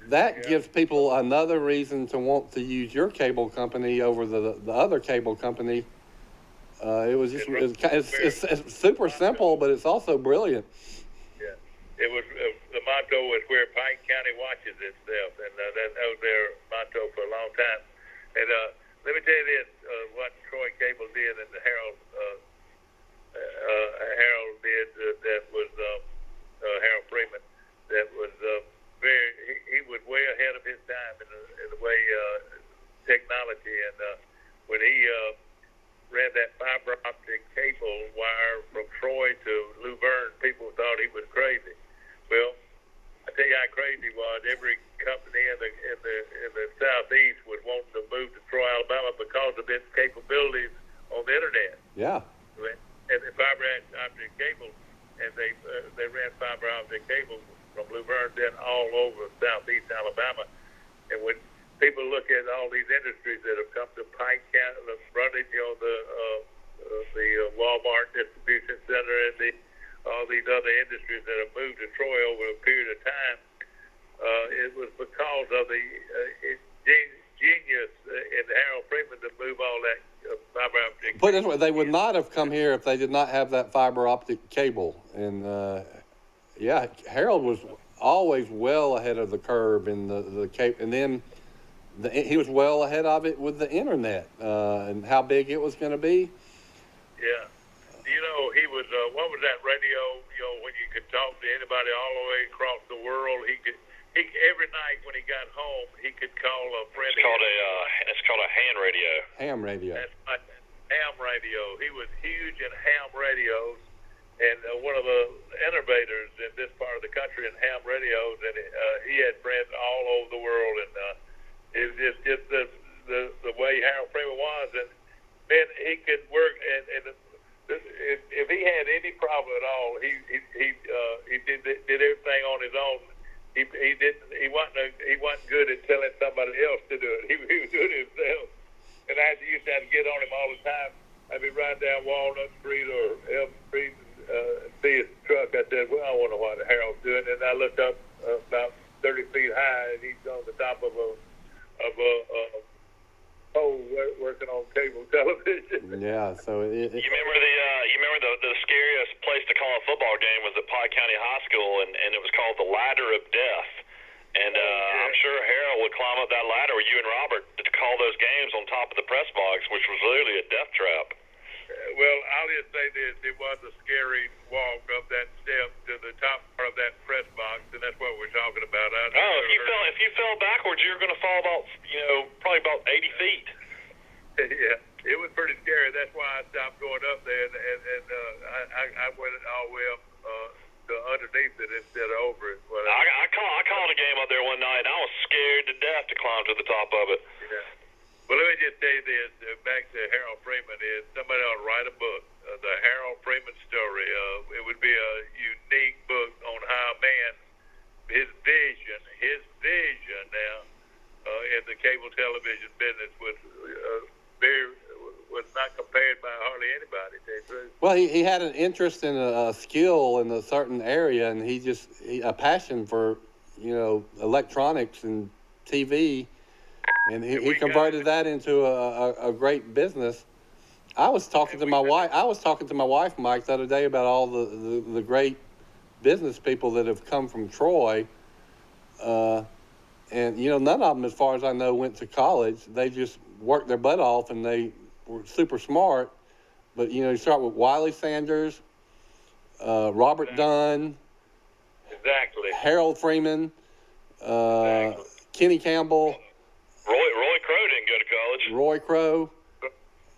that gives people another reason to want to use your cable company over the other cable company. It's super simple, but it's also brilliant. Yeah, it was the motto was where Pike County watches itself, and that was their motto for a long time. And let me tell you this: what Troy Cable did, and the Harold did, that was Harold Freeman. That was he was way ahead of his time in the way technology, and when he ran that fiber optic cable wire from Troy to Luverne, people thought he was crazy. Well, I tell you how crazy he was. Every company in the Southeast was wanting to move to Troy, Alabama, because of its capabilities on the internet. Yeah. And the fiber optic cable, and they ran fiber optic cable from Luverne then all over Southeast Alabama. And when people look at all these industries that have come to Pike County, the frontage on the Walmart distribution center, and all these other industries that have moved to Troy over a period of time, it was because of the genius in Harold Freeman to move all that fiber optic. Put it this way, they would not have come here if they did not have that fiber optic cable. And Harold was always well ahead of the curve in the cable, and then he was well ahead of it with the internet and how big it was going to be. Yeah. He was, what was that radio, when you could talk to anybody all the way across the world? He every night when he got home, he could call a friend. It's called a ham radio. Ham radio. That's right. Ham radio. He was huge in ham radios, and one of the innovators in this part of the country in ham radios, and he had friends all over the world, and it was just the way Harold Freeman was, and man, he could work, and if he had any problem at all, he did everything on his own. He wasn't good at telling somebody else to do it. He was doing it himself. And I used to have to get on him all the time. I'd be riding down Walnut Street or Elm Street and see his truck. I said, "Well, I wonder what Harold's doing." And I looked up about 30 feet high, and he's on the top of a pole working on cable television. Yeah. So you remember the scariest place to call a football game was at Pike County High School, and it was called the Ladder of Death. And I'm sure Harold would climb up that ladder with you and Robert to call those games on top of the press box, which was literally a death trap. Well, I'll just say this: it was a scary walk up that step to the top part of that press box, and that's what we're talking about. If you fell backwards, you're going to fall about, probably about 80 feet. Yeah, it was pretty scary. That's why I stopped going up there, and I went all the way up to underneath it instead of over it. But, I called a game up there one night, and I was scared to death to climb to the top of it. Yeah. Well, let me just tell you this. Back to Harold Freeman, is somebody ought to write a book, the Harold Freeman story. It would be a unique book on how a man, his vision now in the cable television business was not compared by hardly anybody. To tell you the truth. Well, he had an interest in a skill in a certain area, and a passion for, electronics and TV. And he converted that into a great business. I was talking to my wife, Mike, the other day about all the great business people that have come from Troy. And none of them, as far as I know, went to college. They just worked their butt off, and they were super smart. But you start with Wiley Sanders, Robert Dunn, exactly, Harold Freeman, Kenny Campbell. Roy Crow didn't go to college. Roy Crow.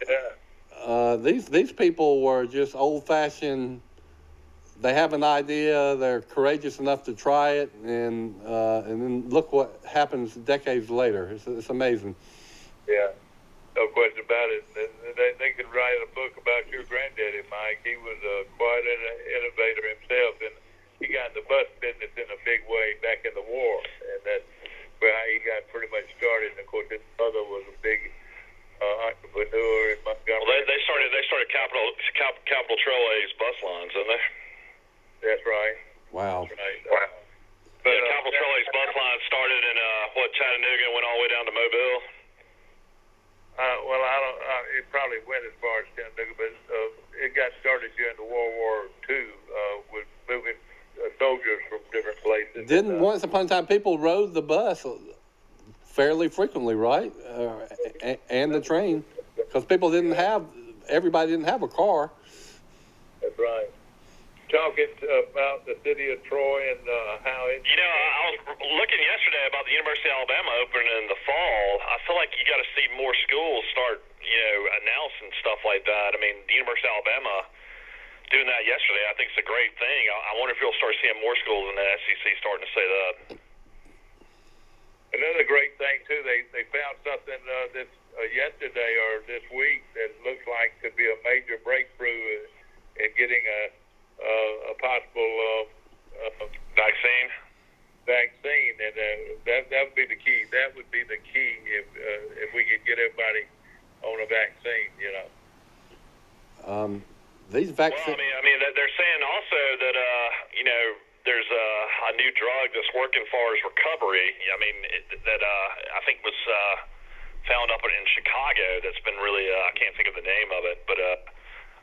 Yeah. These people were just old-fashioned. They have an idea. They're courageous enough to try it, and then look what happens decades later. It's amazing. Yeah, no question about it. They could write a book about your granddaddy, Mike. He was quite an innovator himself, and he got in the bus business in a big way back in the war, and that's where he got pretty much started. And of course, his mother was a big entrepreneur in Montgomery. Well, they started Capital Trailways bus lines, didn't they? That's right. Wow. That's right. Wow. But Capital Trailways bus line started in Chattanooga and went all the way down to Mobile. Well, I don't. It probably went as far as Chattanooga, but it got started during the World War II with moving soldiers from different places. Once upon a time, people rode the bus fairly frequently, right? And the train, because everybody didn't have a car. That's right. Talking about the city of Troy and how it... I was looking yesterday about the University of Alabama opening in the fall. I feel like you got to see more schools start, announcing stuff like that. I mean, the University of Alabama doing that yesterday, I think it's a great thing. I wonder if you'll start seeing more schools in the SEC starting to say that. Another great thing, too, they found something yesterday or this week that looks like could be a major breakthrough in getting a possible vaccine, and that would be the key. That would be the key if we could get everybody on a vaccine. These vaccines. Well, I mean, they're saying also that there's a new drug that's working as far as recovery. I mean, that I think was found up in Chicago. That's been really I can't think of the name of it, but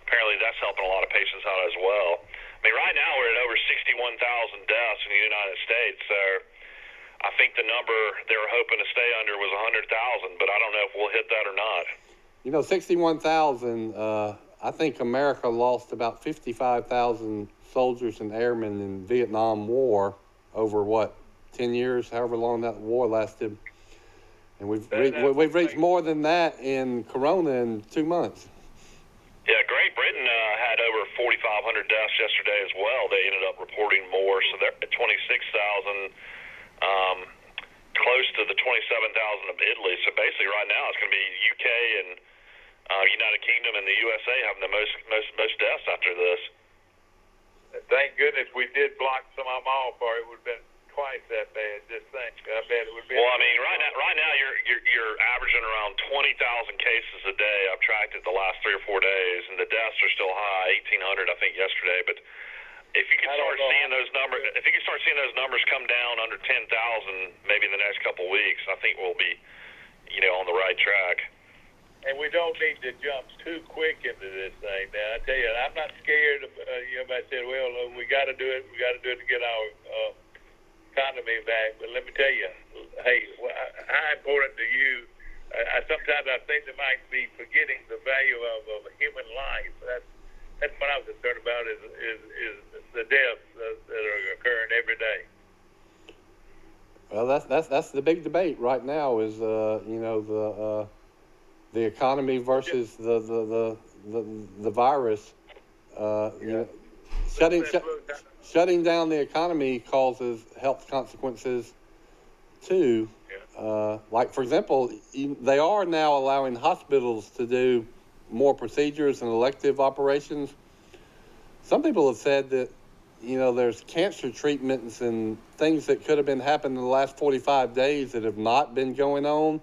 apparently that's helping a lot of patients out as well. I mean, right now we're at over 61,000 deaths in the United States, so I think the number they were hoping to stay under was 100,000, but I don't know if we'll hit that or not. 61,000, I think America lost about 55,000 soldiers and airmen in the Vietnam War over, 10 years, however long that war lasted. And we've reached more than that in Corona in 2 months. Yeah, Great Britain had over 4,500 deaths yesterday as well. They ended up reporting more, so they're at 26,000, close to the 27,000 of Italy. So basically, right now it's going to be UK and United Kingdom and the USA having the most deaths after this. Thank goodness we did block some of them off, or it would have been twice that bad. Just think, I bet it would be. Well, I mean, right now you're averaging around 20,000 cases a day. I've tracked it the last 3 or 4 days, and the deaths are still high, 1,800 I think yesterday. But if you can start seeing those numbers come down under 10,000, maybe in the next couple of weeks, I think we'll be, on the right track. And we don't need to jump too quick into this thing. Now, I tell you, I'm not scared. Everybody said, well, we got to do it. We got to do it to get our economy back. But let me tell you, hey, how important to you sometimes I think they might be forgetting the value of a human life. That's what I'm concerned about is the deaths that are occurring every day. Well, that's the big debate right now is the economy versus the virus. Shutting down the economy causes health consequences too. Like for example, they are now allowing hospitals to do more procedures and elective operations. Some people have said that there's cancer treatments and things that could have been happening in the last 45 days that have not been going on,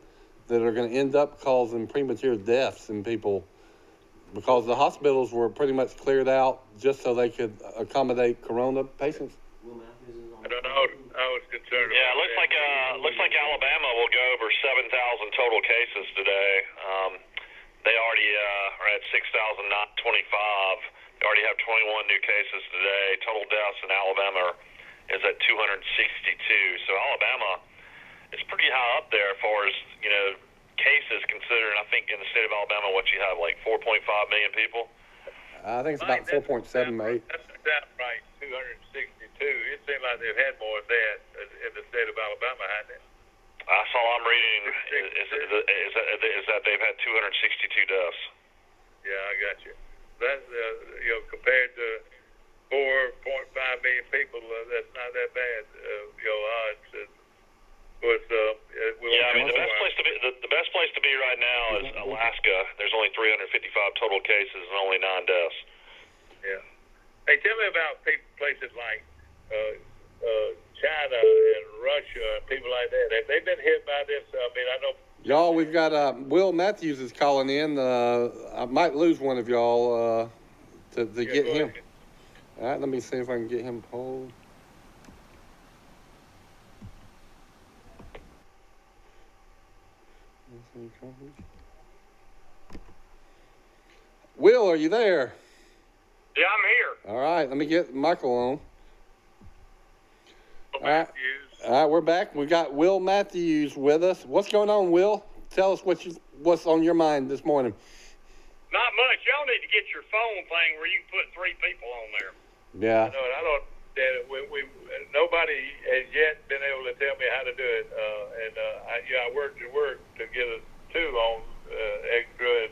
that are going to end up causing premature deaths in people because the hospitals were pretty much cleared out just so they could accommodate corona patients. I don't know. I was concerned. Yeah, it looks like Alabama will go over 7,000 total cases today. They already are at 6,025. They already have 21 new cases today. Total deaths in Alabama is at 262. So Alabama is pretty high up there as far as cases, considering I think in the state of Alabama, what you have, like 4.5 million people. I think it's about 4.78. That's right, 262. It seems like they've had more than that in the state of Alabama, hasn't it? That's all I'm reading is that they've had 262 deaths. Yeah, I got you. That's compared to 4.5 million people, that's not that bad. Odds. Yeah, I mean the best place to be right now is Alaska. There's only 355 total cases and only 9 deaths. Yeah. Hey, tell me about places like China and Russia and people like that. Have they been hit by this? I mean, I know. Y'all, we've got Will Matthews is calling in. I might lose one of y'all to get him. Ahead. All right, let me see if I can get him hold. Will, are you there? Yeah, I'm here. All right, let me get Michael on. Matthews. All right, we're back. We got Will Matthews with us. What's going on, Will? Tell us what's on your mind this morning. Not much. Y'all need to get your phone thing where you can put 3 people on there. Yeah. I don't. Nobody has yet been able to tell me how to do it. I worked to get us 2 on extra,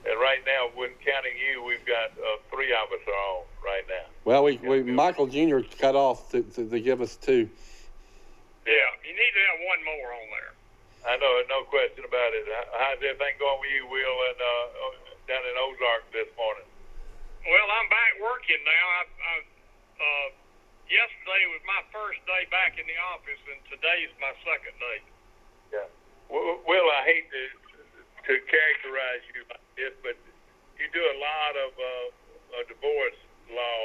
and right now, when counting you, we've got 3 of us are on right now. Well, we Michael Jr. cut off to give us 2. Yeah, you need to have 1 more on there. I know, no question about it. How's everything going with you, Will, and down in Ozark this morning? Well, I'm back working now. Yesterday was my first day back in the office, and today's my second day. Yeah. Will, I hate to characterize you like this, but you do a lot of divorce law.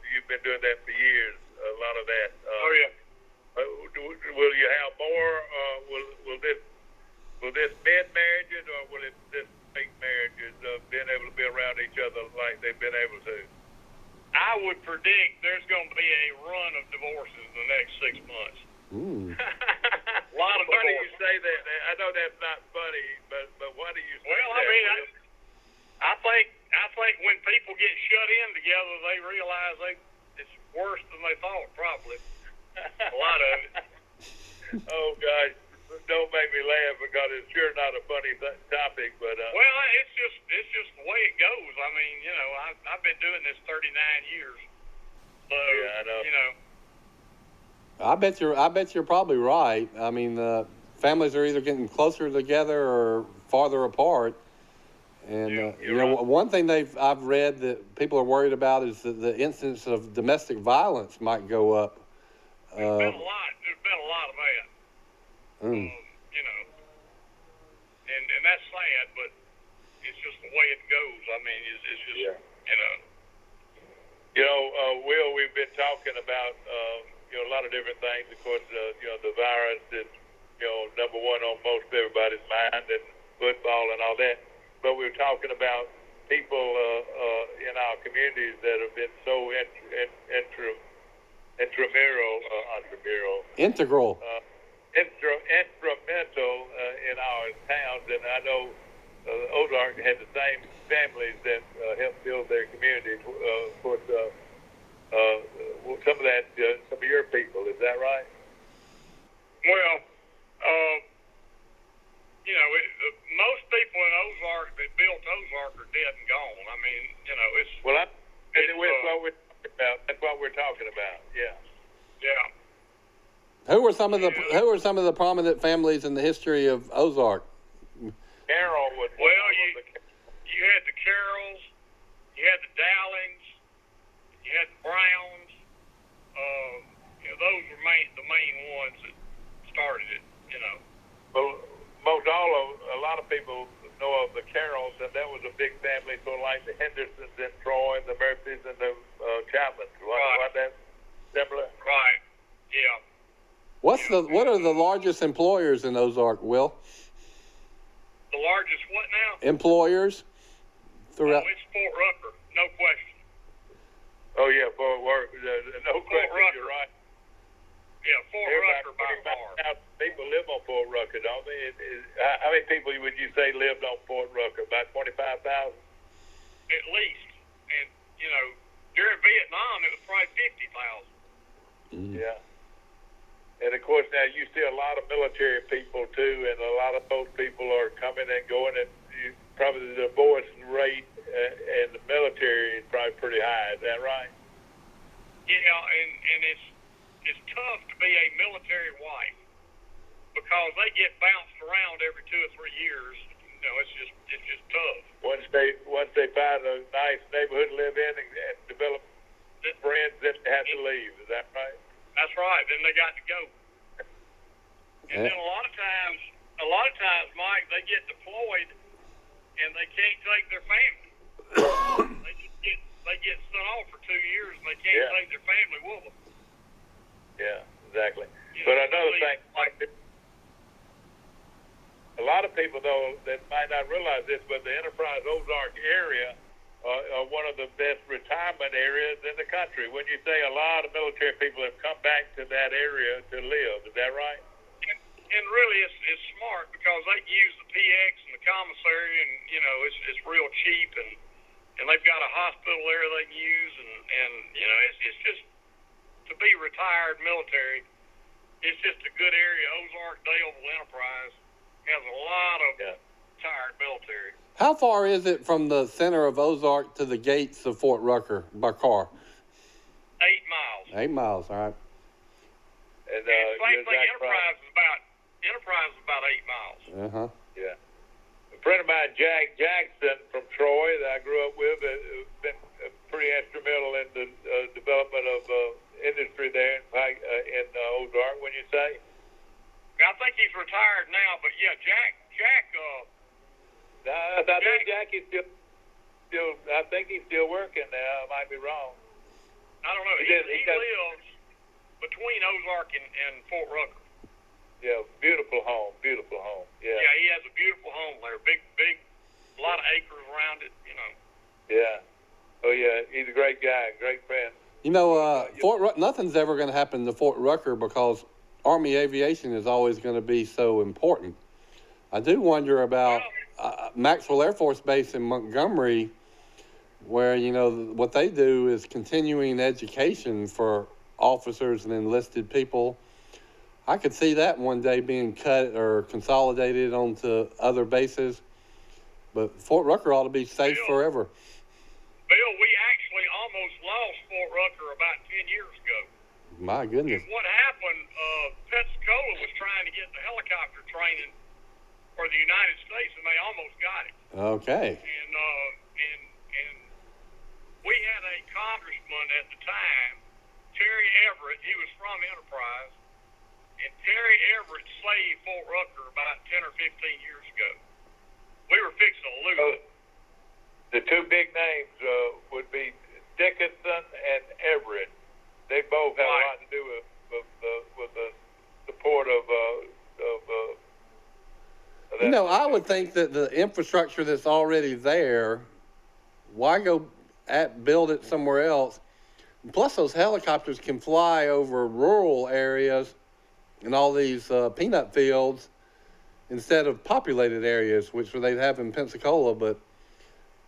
You've been doing that for years. A lot of that. Oh yeah. Will you have more? Will this mend marriages, or will it just make marriages being able to be around each other like they've been able to? I would predict there's going to be a run of divorces in the next 6 months. A lot of funny you say that. I know that's not funny, but why do you say that? Well, I mean, I think when people get shut in together, they realize it's worse than they thought, probably. A lot of it. Oh, gosh. Don't make me laugh because it's sure not a funny topic, but well, it's just the way it goes. I mean, I've been doing this 39 years, so yeah, I know. I bet you're probably right. I mean, families are either getting closer together or farther apart. And right. One thing I've read that people are worried about is that the incidence of domestic violence might go up. There's been a lot. There's been a lot of that. And that's sad, but it's just the way it goes. I mean, it's just, Will, we've been talking about, a lot of different things. Of course, the virus is, number one on most everybody's mind, and football and all that. But we're talking about people in our communities that have been so integral. instrumental in our towns, and I know Ozark had the same families that helped build their communities. Of course, some of that, some of your people, is that right? Well, you know, most people in Ozark that built Ozark are dead and gone. I mean, you know, it's well, that's what we're talking about. That's what we're talking about. Yeah. Yeah. Who were some of the prominent families in the history of Ozark? Carroll was. Well, you had the Carrolls, you had the Dowlings, you had the Browns. You know, those were the main ones that started it. You know. Well, a lot of people know of the Carrolls, and that was a big family, sort of like the Hendersons in Troy, and the Murphys, and the Chapmans. Wasn't that similar? Right. Yeah. What are the largest employers in Ozark, Will? The largest what now? Employers throughout. Oh, it's Fort Rucker, no question. Oh yeah, Fort Worth. No question, Rucker. You're right. Yeah, Fort Rucker by far. People live on Fort Rucker, don't they? How many people would you say lived on Fort Rucker? About 25,000? At least. And, you know, during Vietnam, it was probably 50,000. Yeah. And, of course, now you see a lot of military people, too, and a lot of those people are coming and going, and probably the divorce rate in the military is probably pretty high. Is that right? Yeah, and it's tough to be a military wife because they get bounced around every 2 or 3 years. You know, it's just tough. Once they find a nice neighborhood to live in and develop friends, then they have to leave. Is that right? That's right. Then they got to go. And then a lot of times, Mike, they get deployed and they can't take their family. they get sent off for 2 years and they can't take their family with them. Yeah, exactly. But another thing, a lot of people, though, that might not realize this, but the Enterprise Ozark area are one of the best retirement areas in the country. When you say a lot of military people have come back to that area to live, is that right? And really, it's smart because they can use the PX and the commissary, and you know, it's real cheap, and they've got a hospital there they can use, and you know, it's just to be retired military. It's just a good area. Ozark, Daleville, Enterprise has a lot of retired military. How far is it from the center of Ozark to the gates of Fort Rucker by car? 8 miles. 8 miles, all right. And same thing. Enterprise is about 8 miles. Uh-huh. Yeah. A friend of mine, Jack Jackson from Troy, that I grew up with, has been pretty instrumental in the development of industry there in Ozark. When you say? I think he's retired now, but yeah, Jack. I think Jack is still. I think he's still working now. I might be wrong. I don't know. He lives between Ozark and Fort Rucker. Yeah, beautiful home. Yeah. Yeah, he has a beautiful home there. Big, a lot of acres around it. You know. Yeah. Oh yeah, he's a great guy, great friend. You know, nothing's ever going to happen to Fort Rucker because Army aviation is always going to be so important. I do wonder about Maxwell Air Force Base in Montgomery, where, you know, what they do is continuing education for officers and enlisted people. I could see that one day being cut or consolidated onto other bases, but Fort Rucker ought to be safe forever. Bill, we actually almost lost Fort Rucker about 10 years ago. My goodness. And what happened, Pensacola was trying to get the helicopter training for the United States, and they almost got it. Okay. And we had a congressman at the time, Terry Everett. He was from Enterprise, and Terry Everett saved Fort Rucker about 10 or 15 years ago. We were fixing to lose it. The two big names would be Dickinson and Everett. They both have a lot to do with the support of you know, I would think that the infrastructure that's already there, why go build it somewhere else? Plus, those helicopters can fly over rural areas and all these peanut fields instead of populated areas, which they'd have in Pensacola. But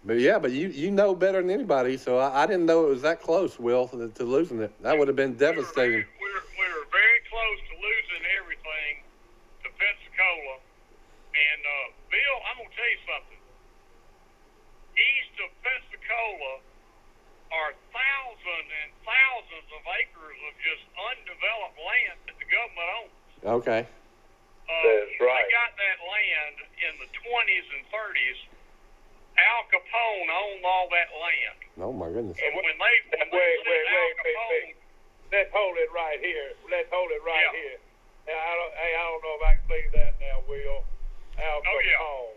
you know better than anybody. So I didn't know it was that close, Will, to losing it. That would have been devastating. We were very close to losing everything to Pensacola. And Bill, I'm gonna tell you something. East of Pensacola are thousands and thousands of acres of just undeveloped land that the government owns. Okay. That's right. They got that land in the 20s and 30s. Al Capone owned all that land. Oh my goodness. And when they wait. Let's hold it right here. Here. Now, I don't know if I can believe that now, Will. Al Capone.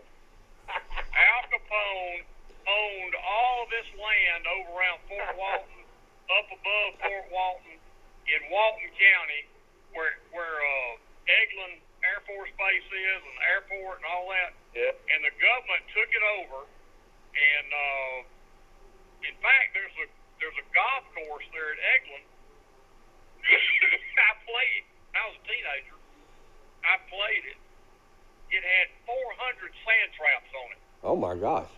Al Capone owned all this land over around Fort Walton, up above Fort Walton, in Walton County, where Eglin Air Force Base is, and the airport and all that. Yeah. And the government took it over. And in fact, there's a golf course there at Eglin. I played. I was a teenager. I played it. It had 400 sand traps on it. Oh my gosh.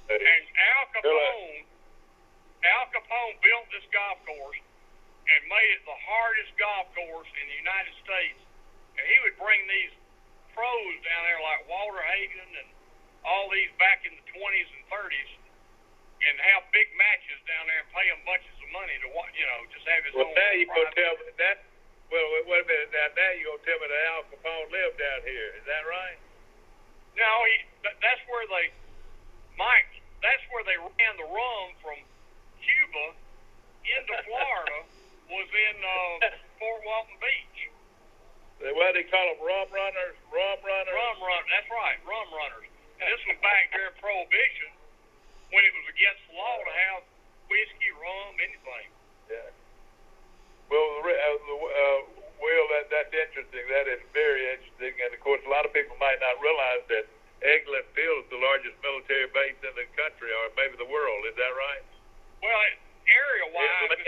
And Al Capone built this golf course and made it the hardest golf course in the United States. And he would bring these pros down there like Walter Hagen and all these back in the 20s and 30s and have big matches down there and pay them bunches of money to watch, just have his own. Well, now you're going to tell me that. Well, wait a minute. Now you're going to tell me that Al Capone lived down here. Is that right? No, that's where they ran the rum from Cuba into Florida was in Fort Walton Beach. What do they call them? Rum runners? Rum runners. That's right, rum runners. And this was back during Prohibition, when it was against the law to have whiskey, rum, anything. Yeah. Well, Will, that's interesting. That is very interesting. And, of course, a lot of people might not realize that Eglin Field is the largest military base in the country, or maybe the world. Is that right? Well, area-wise, with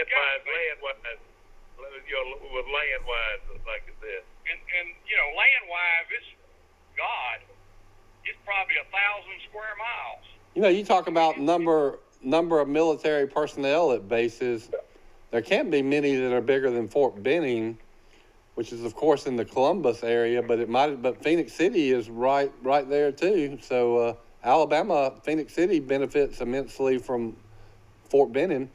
land-wise, like I said. And land-wise, it's probably 1,000 square miles. You talk about number of military personnel at bases. There can't be many that are bigger than Fort Benning, which is of course in the Columbus area, but Phoenix City is right there too. So Phoenix City benefits immensely from Fort Benning.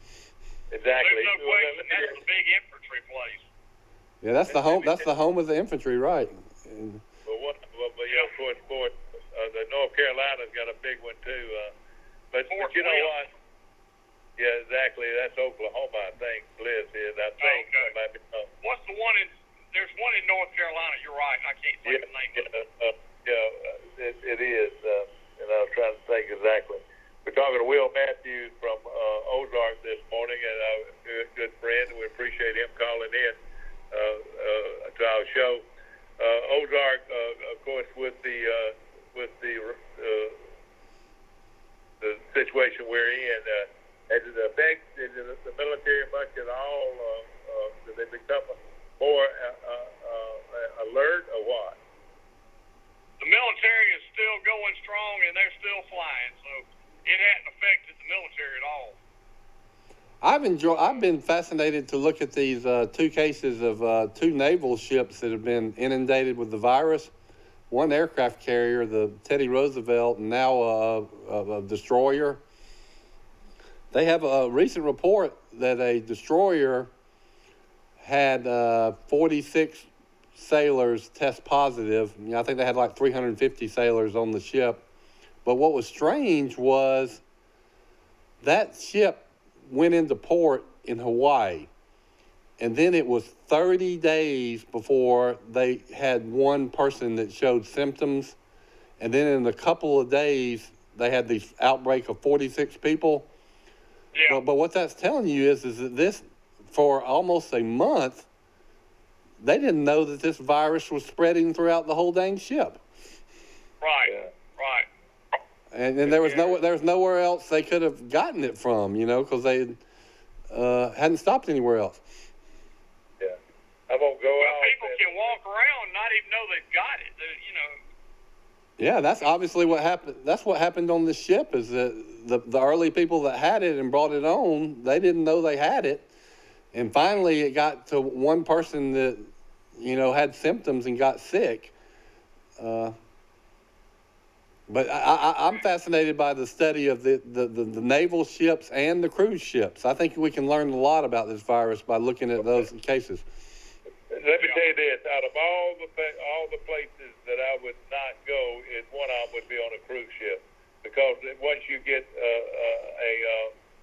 Exactly. There's no question that's a big infantry place. Yeah, that's the home. That's the home of the infantry, right? Of course, the North Carolina's got a big one too. But you know what? Yeah, exactly. That's Oklahoma, I think. Bliss is. I think. Okay. What's the one in? There's one in North Carolina. You're right. I can't think of the name of it. It is. And I was trying to think exactly. We're talking to Will Matthews from Ozark this morning, and a good friend. We appreciate him calling in to our show. Ozark, of course, with the situation we're in, has it affected the military much at all? Did they become more alert, or what? The military is still going strong, and they're still flying, so it hadn't affected the military at all. I've been fascinated to look at these two cases of two naval ships that have been inundated with the virus. One aircraft carrier, the Teddy Roosevelt, and now a destroyer. They have a recent report that a destroyer had 46 sailors test positive. I think they had like 350 sailors on the ship. But what was strange was that ship went into port in Hawaii. And then it was 30 days before they had one person that showed symptoms. And then in a couple of days, they had this outbreak of 46 people. Yeah. But what that's telling you is that this, for almost a month, they didn't know that this virus was spreading throughout the whole dang ship. Right, yeah. Right. And there was nowhere else they could have gotten it from, because they hadn't stopped anywhere else. Yeah. I'm gonna go out. People can walk around and not even know they've got it. You know. Yeah, that's obviously what happened. That's what happened on the ship. Is that the early people that had it and brought it on, they didn't know they had it, and finally it got to one person that, had symptoms and got sick. But I'm fascinated by the study of the naval ships and the cruise ships. I think we can learn a lot about this virus by looking at those cases. Let me tell you this: out of all the places that I would not go, one of them would be on a cruise ship, because once you get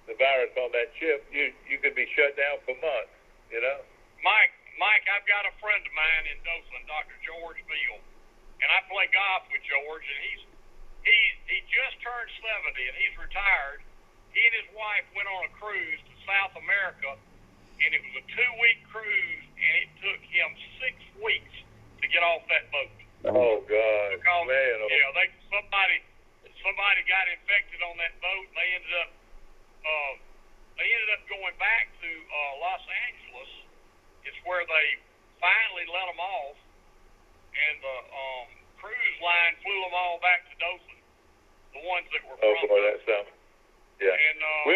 the virus on that ship, you could be shut down for months. You know. Mike, I've got a friend of mine in Dothan, Dr. George Beal, and I play golf with George, and he just turned 70 and he's retired. He and his wife went on a cruise to South America, and it was a 2-week cruise, and it took him 6 weeks to get off that boat. Oh God! Because man, somebody got infected on that boat, and they ended up going back to Los Angeles. It's where they finally let them off, and the cruise line flew them all back to Dothan, the ones that were from. Oh boy, that's something. Yeah. And I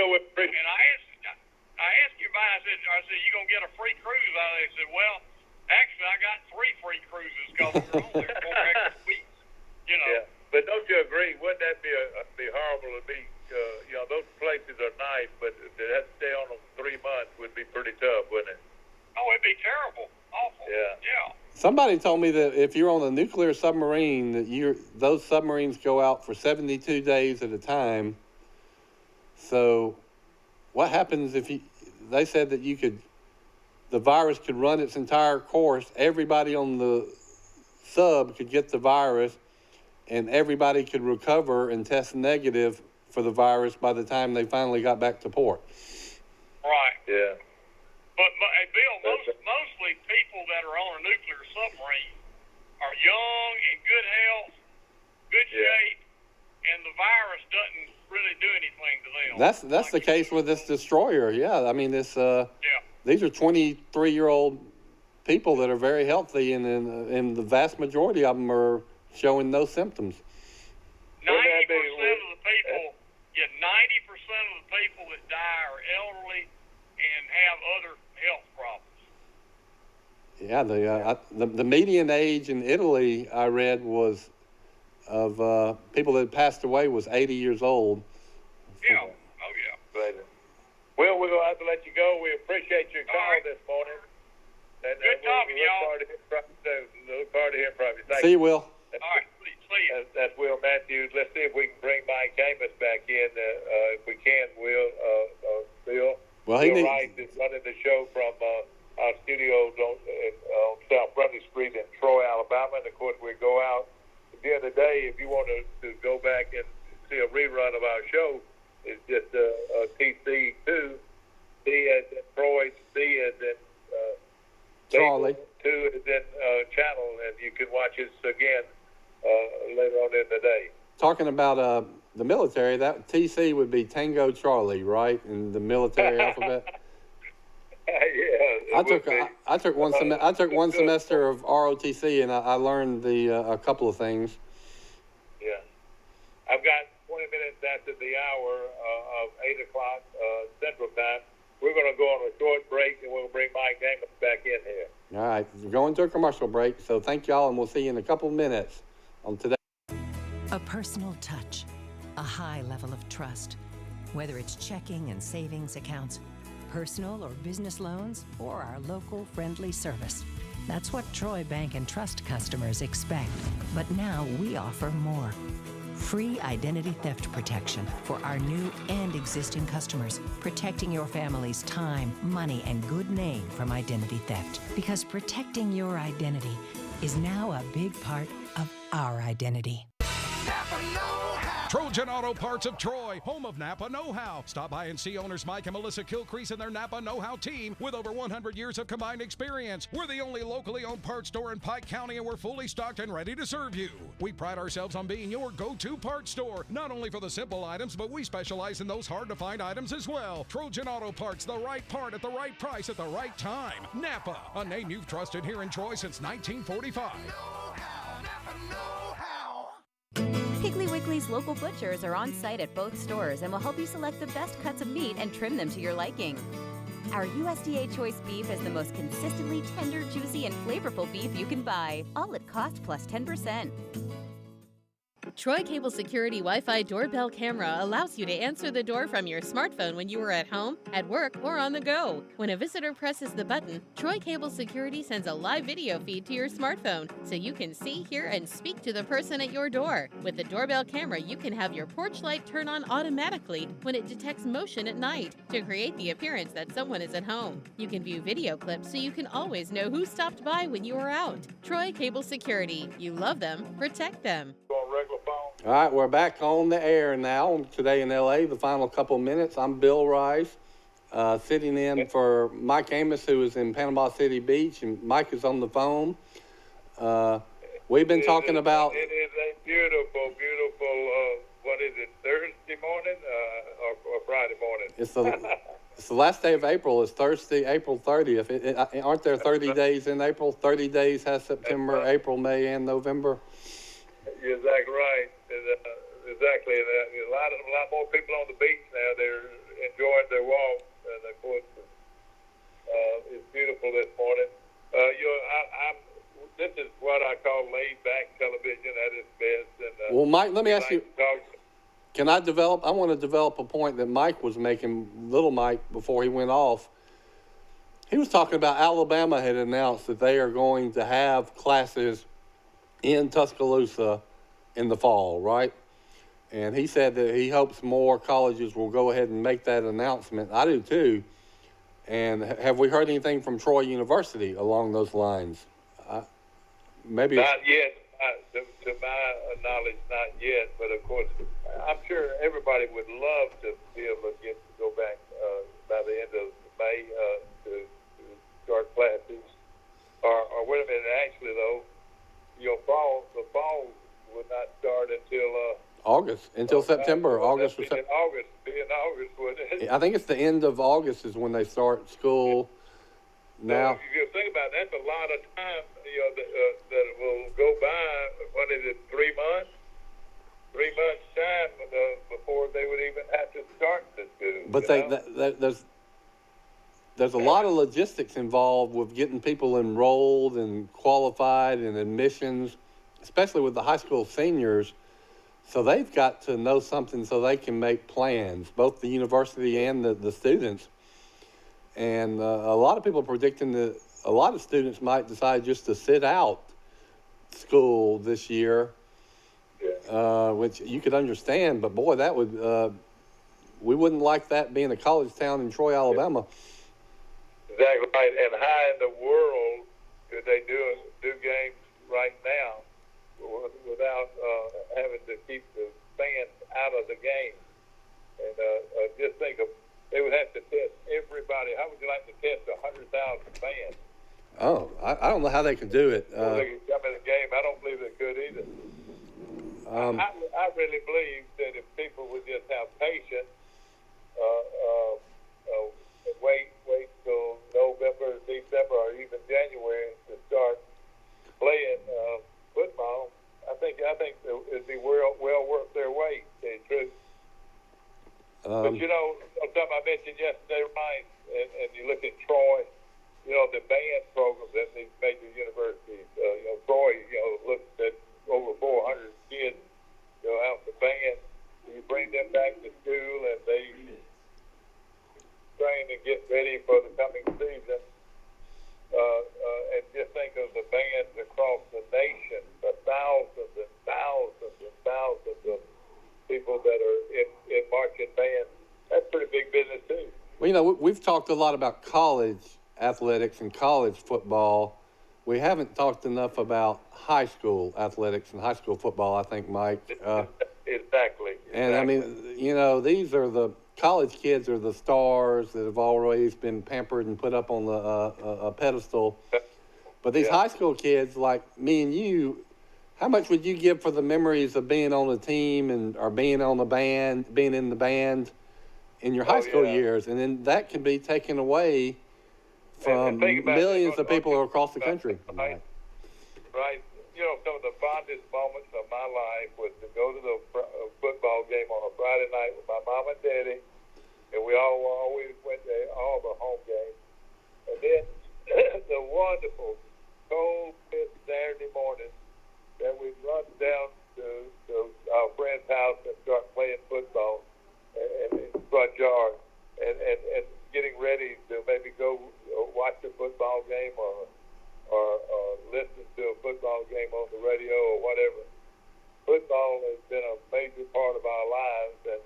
asked you about it. I said, you gonna get a free cruise out of it? He said, well, actually, I got 3 free cruises because we were on there 4 extra weeks. You know. Yeah. But don't you agree? Wouldn't that be horrible to be? Those places are nice, but to have to stay on them 3 months would be pretty tough, wouldn't it? Oh, it'd be terrible, awful. Yeah. Somebody told me that if you're on a nuclear submarine, that those submarines go out for 72 days at a time. So, what happens if they said that the virus could run its entire course. Everybody on the sub could get the virus, and everybody could recover and test negative for the virus by the time they finally got back to port. Right. Yeah. But hey, Bill, mostly people that are on a nuclear submarine are young, in good health, good shape, and the virus doesn't really do anything to them. That's the case with this destroyer. Yeah, I mean these are 23-year-old people that are very healthy, and the vast majority of them are showing no symptoms. 90% of the people, 90% of the people that die are elderly and have other health problems. Yeah, the median age in Italy, I read, was of people that passed away was 80 years old. Yeah. Oh yeah. Right. Well, we're gonna have to let you go. We appreciate your call this morning. And, good talking, y'all. Look forward to hearing from you. See you, Will. All right. See you. That's Will Matthews. Let's see if we can bring Mike Amos back in. If we can, Bill. Well, Bill Rice is running the show from our studios on South Brunswick Street in Troy, Alabama. And, of course, we go out at the end of the day. If you want to go back and see a rerun of our show, it's just TC2, C as in Troy, C as in Charlie. 2 is in channel, and you can watch us again later on in the day. Talking about the military, that TC would be Tango Charlie, right, in the military alphabet? Yeah. I took one semester of ROTC, and I learned a couple of things. Yeah. I've got 20 minutes after the hour of 8 o'clock Central Time. We're going to go on a short break, and we'll bring Mike Amos back in here. All right. We're going to a commercial break, so thank y'all, and we'll see you in a couple of minutes on today. A personal touch, a high level of trust. Whether it's checking and savings accounts, personal or business loans, or our local friendly service. That's what Troy Bank and Trust customers expect. But now we offer more. Free identity theft protection for our new and existing customers, protecting your family's time, money, and good name from identity theft. Because protecting your identity is now a big part of our identity. Trojan Auto Parts of Troy, home of Napa know-how. Stop by and see owners Mike and Melissa Kilcrease and their Napa know-how team with over 100 years of combined experience. We're the only locally owned parts store in Pike County, and we're fully stocked and ready to serve you. We pride ourselves on being your go-to parts store, not only for the simple items, but we specialize in those hard-to-find items as well. Trojan Auto Parts, the right part at the right price at the right time. Napa, a name you've trusted here in Troy since 1945. Piggly Wiggly's local butchers are on site at both stores and will help you select the best cuts of meat and trim them to your liking. Our USDA Choice beef is the most consistently tender, juicy, and flavorful beef you can buy, all at cost plus 10%. Troy Cable Security Wi-Fi doorbell camera allows you to answer the door from your smartphone when you are at home, at work, or on the go. When a visitor presses the button, Troy Cable Security sends a live video feed to your smartphone so you can see, hear, and speak to the person at your door. With the doorbell camera, you can have your porch light turn on automatically when it detects motion at night to create the appearance that someone is at home. You can view video clips so you can always know who stopped by when you are out. Troy Cable Security. You love them, protect them. All right, we're back on the air now today in L.A., the final couple of minutes. I'm Bill Rice, sitting in for Mike Amos, who is in Panama City Beach, and Mike is on the phone. We've been talking about... It is a beautiful, what is it, Thursday morning or Friday morning? It's the last day of April. It's Thursday, April 30th. Aren't there 30 days in April? 30 days has September, April, May, and November. You're exactly right. Exactly. A lot more people on the beach now. They're enjoying their walk, and of course, it's beautiful this morning. This is what I call laid-back television at its best. And, well, Mike, let me ask you. I want to develop a point that Mike was making, little Mike, before he went off. He was talking about Alabama had announced that they are going to have classes in Tuscaloosa in the fall, right? And he said that he hopes more colleges will go ahead and make that announcement. I do too. And have we heard anything from Troy University along those lines? Maybe not yet. To my knowledge, not yet. But of course, I'm sure everybody would love to be able to go back by the end of May to start classes. Or wait a minute, actually though, the fall would not start until August, until September. August or September. Be in August, wouldn't it? I think it's the end of August is when they start school. Now, so if you think about it, that's a lot of time. That will go by. What is it? 3 months? 3 months time before they would even have to start the school. But there's a lot of logistics involved with getting people enrolled and qualified and admissions, especially with the high school seniors. So they've got to know something so they can make plans, both the university and the students. And a lot of people are predicting that a lot of students might decide just to sit out school this year, which you could understand. But, boy, that would we wouldn't like that being a college town in Troy, Alabama. Exactly right. And how in the world could they do games right now without having to keep the fans out of the game? And just think of, they would have to test everybody. How would you like to test 100,000 fans? Oh, I don't know how they could do it. They could come in the game. I don't believe they could either. I really believe that if people would just have patience, wait till November, December, or even January to start playing football, I think it'd be well worth their wait. But something I mentioned yesterday, Ryan, and you look at Troy, the band programs at these major universities. Troy, looks at over 400 kids, out the band. You bring them back to school, and they train and get ready for the coming season. And just think of the bands across the nation, the thousands and thousands and thousands of people that are in marching bands. That's pretty big business too. Well, we've talked a lot about college athletics and college football. We haven't talked enough about high school athletics and high school football, I think, Mike. Yeah, Exactly. And I mean, you know, these are the college kids are the stars that have always been pampered and put up on the a pedestal. But these high school kids, like me and you, how much would you give for the memories of being on a team and or being on the band, being in the band in your high school years? And then that can be taken away from millions of people across the country. Right. You know, some of the fondest moments of my life was to go to the football game on a Friday night with my mom and daddy, and we always went to all the home games. And then the wonderful cold, crisp Saturday morning that we'd run down to our friend's house and start playing football in the front yard and getting ready to maybe go watch a football game or listen to a football game on the radio or whatever. Football has been a major part of our lives, and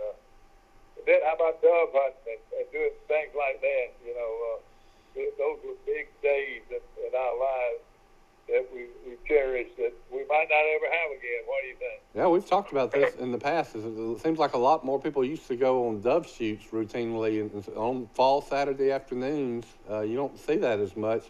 then how about dove hunting and doing things like that? You know, those were big days in our lives that we cherish that we might not ever have again. What do you think? Yeah, we've talked about this in the past. It seems like a lot more people used to go on dove shoots routinely on fall Saturday afternoons. You don't see that as much.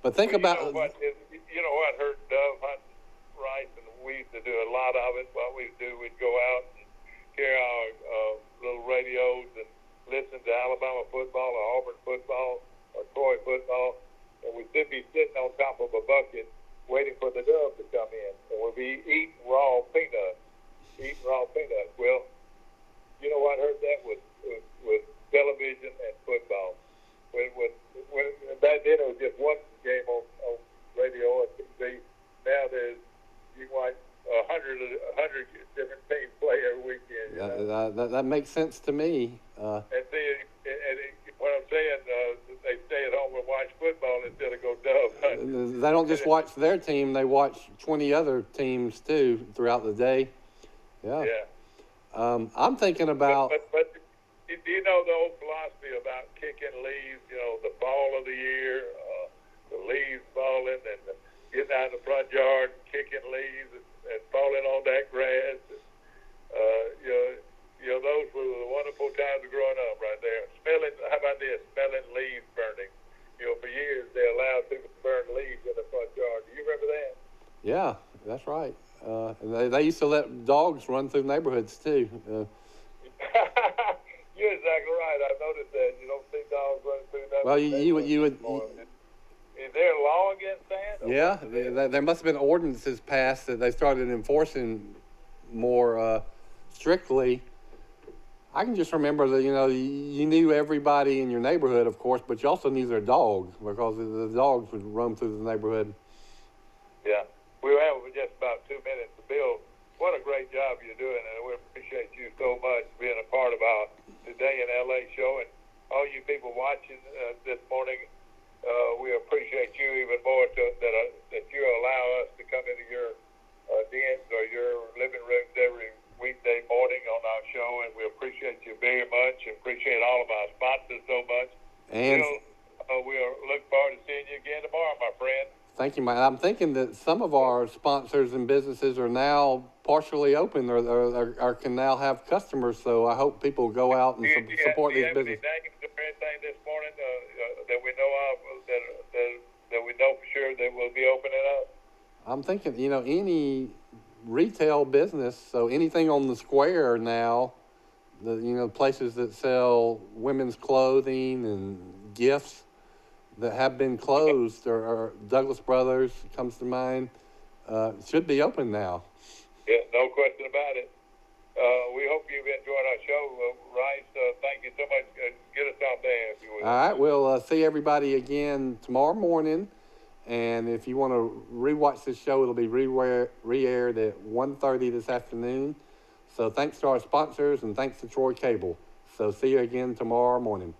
But think about you know what hurt dove hunting, right? And we used to do a lot of it. What we'd do, we'd go out and carry our little radios and listen to Alabama football or Auburn football or Troy football, and we'd be sitting on top of a bucket waiting for the dove to come in, and we'd be eating raw peanuts. Well, you know what hurt that was television and football. When back then it was just one game on radio and TV. Now you can watch 100 different teams play every weekend. You know? That makes sense to me. And see, what I'm saying, they stay at home and watch football instead of go dove hunting. They don't just watch their team; they watch 20 other teams too throughout the day. Yeah. I'm thinking about. But do you know the old philosophy about kicking leaves? You know, the fall of the year, the leaves falling, and getting out in the front yard, kicking leaves, and falling on that grass. You know, those were the wonderful times of growing up, right there. How about this? Smelling leaves burning. You know, for years they allowed people to burn leaves in the front yard. Do you remember that? Yeah, that's right. And they used to let dogs run through neighborhoods too. You're exactly right. I noticed that. You don't see dogs running through that. Well, you would. Is there a law against that? Yeah, there must have been ordinances passed that they started enforcing more strictly. I can just remember that, you know, you knew everybody in your neighborhood, of course, but you also knew their dogs because the dogs would roam through the neighborhood. Yeah. We have just about 2 minutes. Bill, what a great job you're doing, and we appreciate you so much being a part of our Today in LA show. And all you people watching this morning, we appreciate you even more that you allow us to come into your dens or your living rooms every weekday morning on our show, and we appreciate you very much and appreciate all of our sponsors so much. And we'll look forward to seeing you again tomorrow, my friend. Thank you, Mike. I'm thinking that some of our sponsors and businesses are now partially open or can now have customers, so I hope people go out and support these businesses. Do you have any names or anything this morning that we know of that we know for sure that will be opening up? I'm thinking, you know, any retail business, so anything on the square now, places that sell women's clothing and gifts that have been closed, or Douglas Brothers comes to mind, should be open now. Yeah, no question about it. We hope you've enjoyed our show, Rice. Thank you so much. Get us out there, if you will. All right, we'll see everybody again tomorrow morning. And if you want to rewatch this show, it'll be re-aired at 1:30 this afternoon. So thanks to our sponsors and thanks to Troy Cable. So see you again tomorrow morning.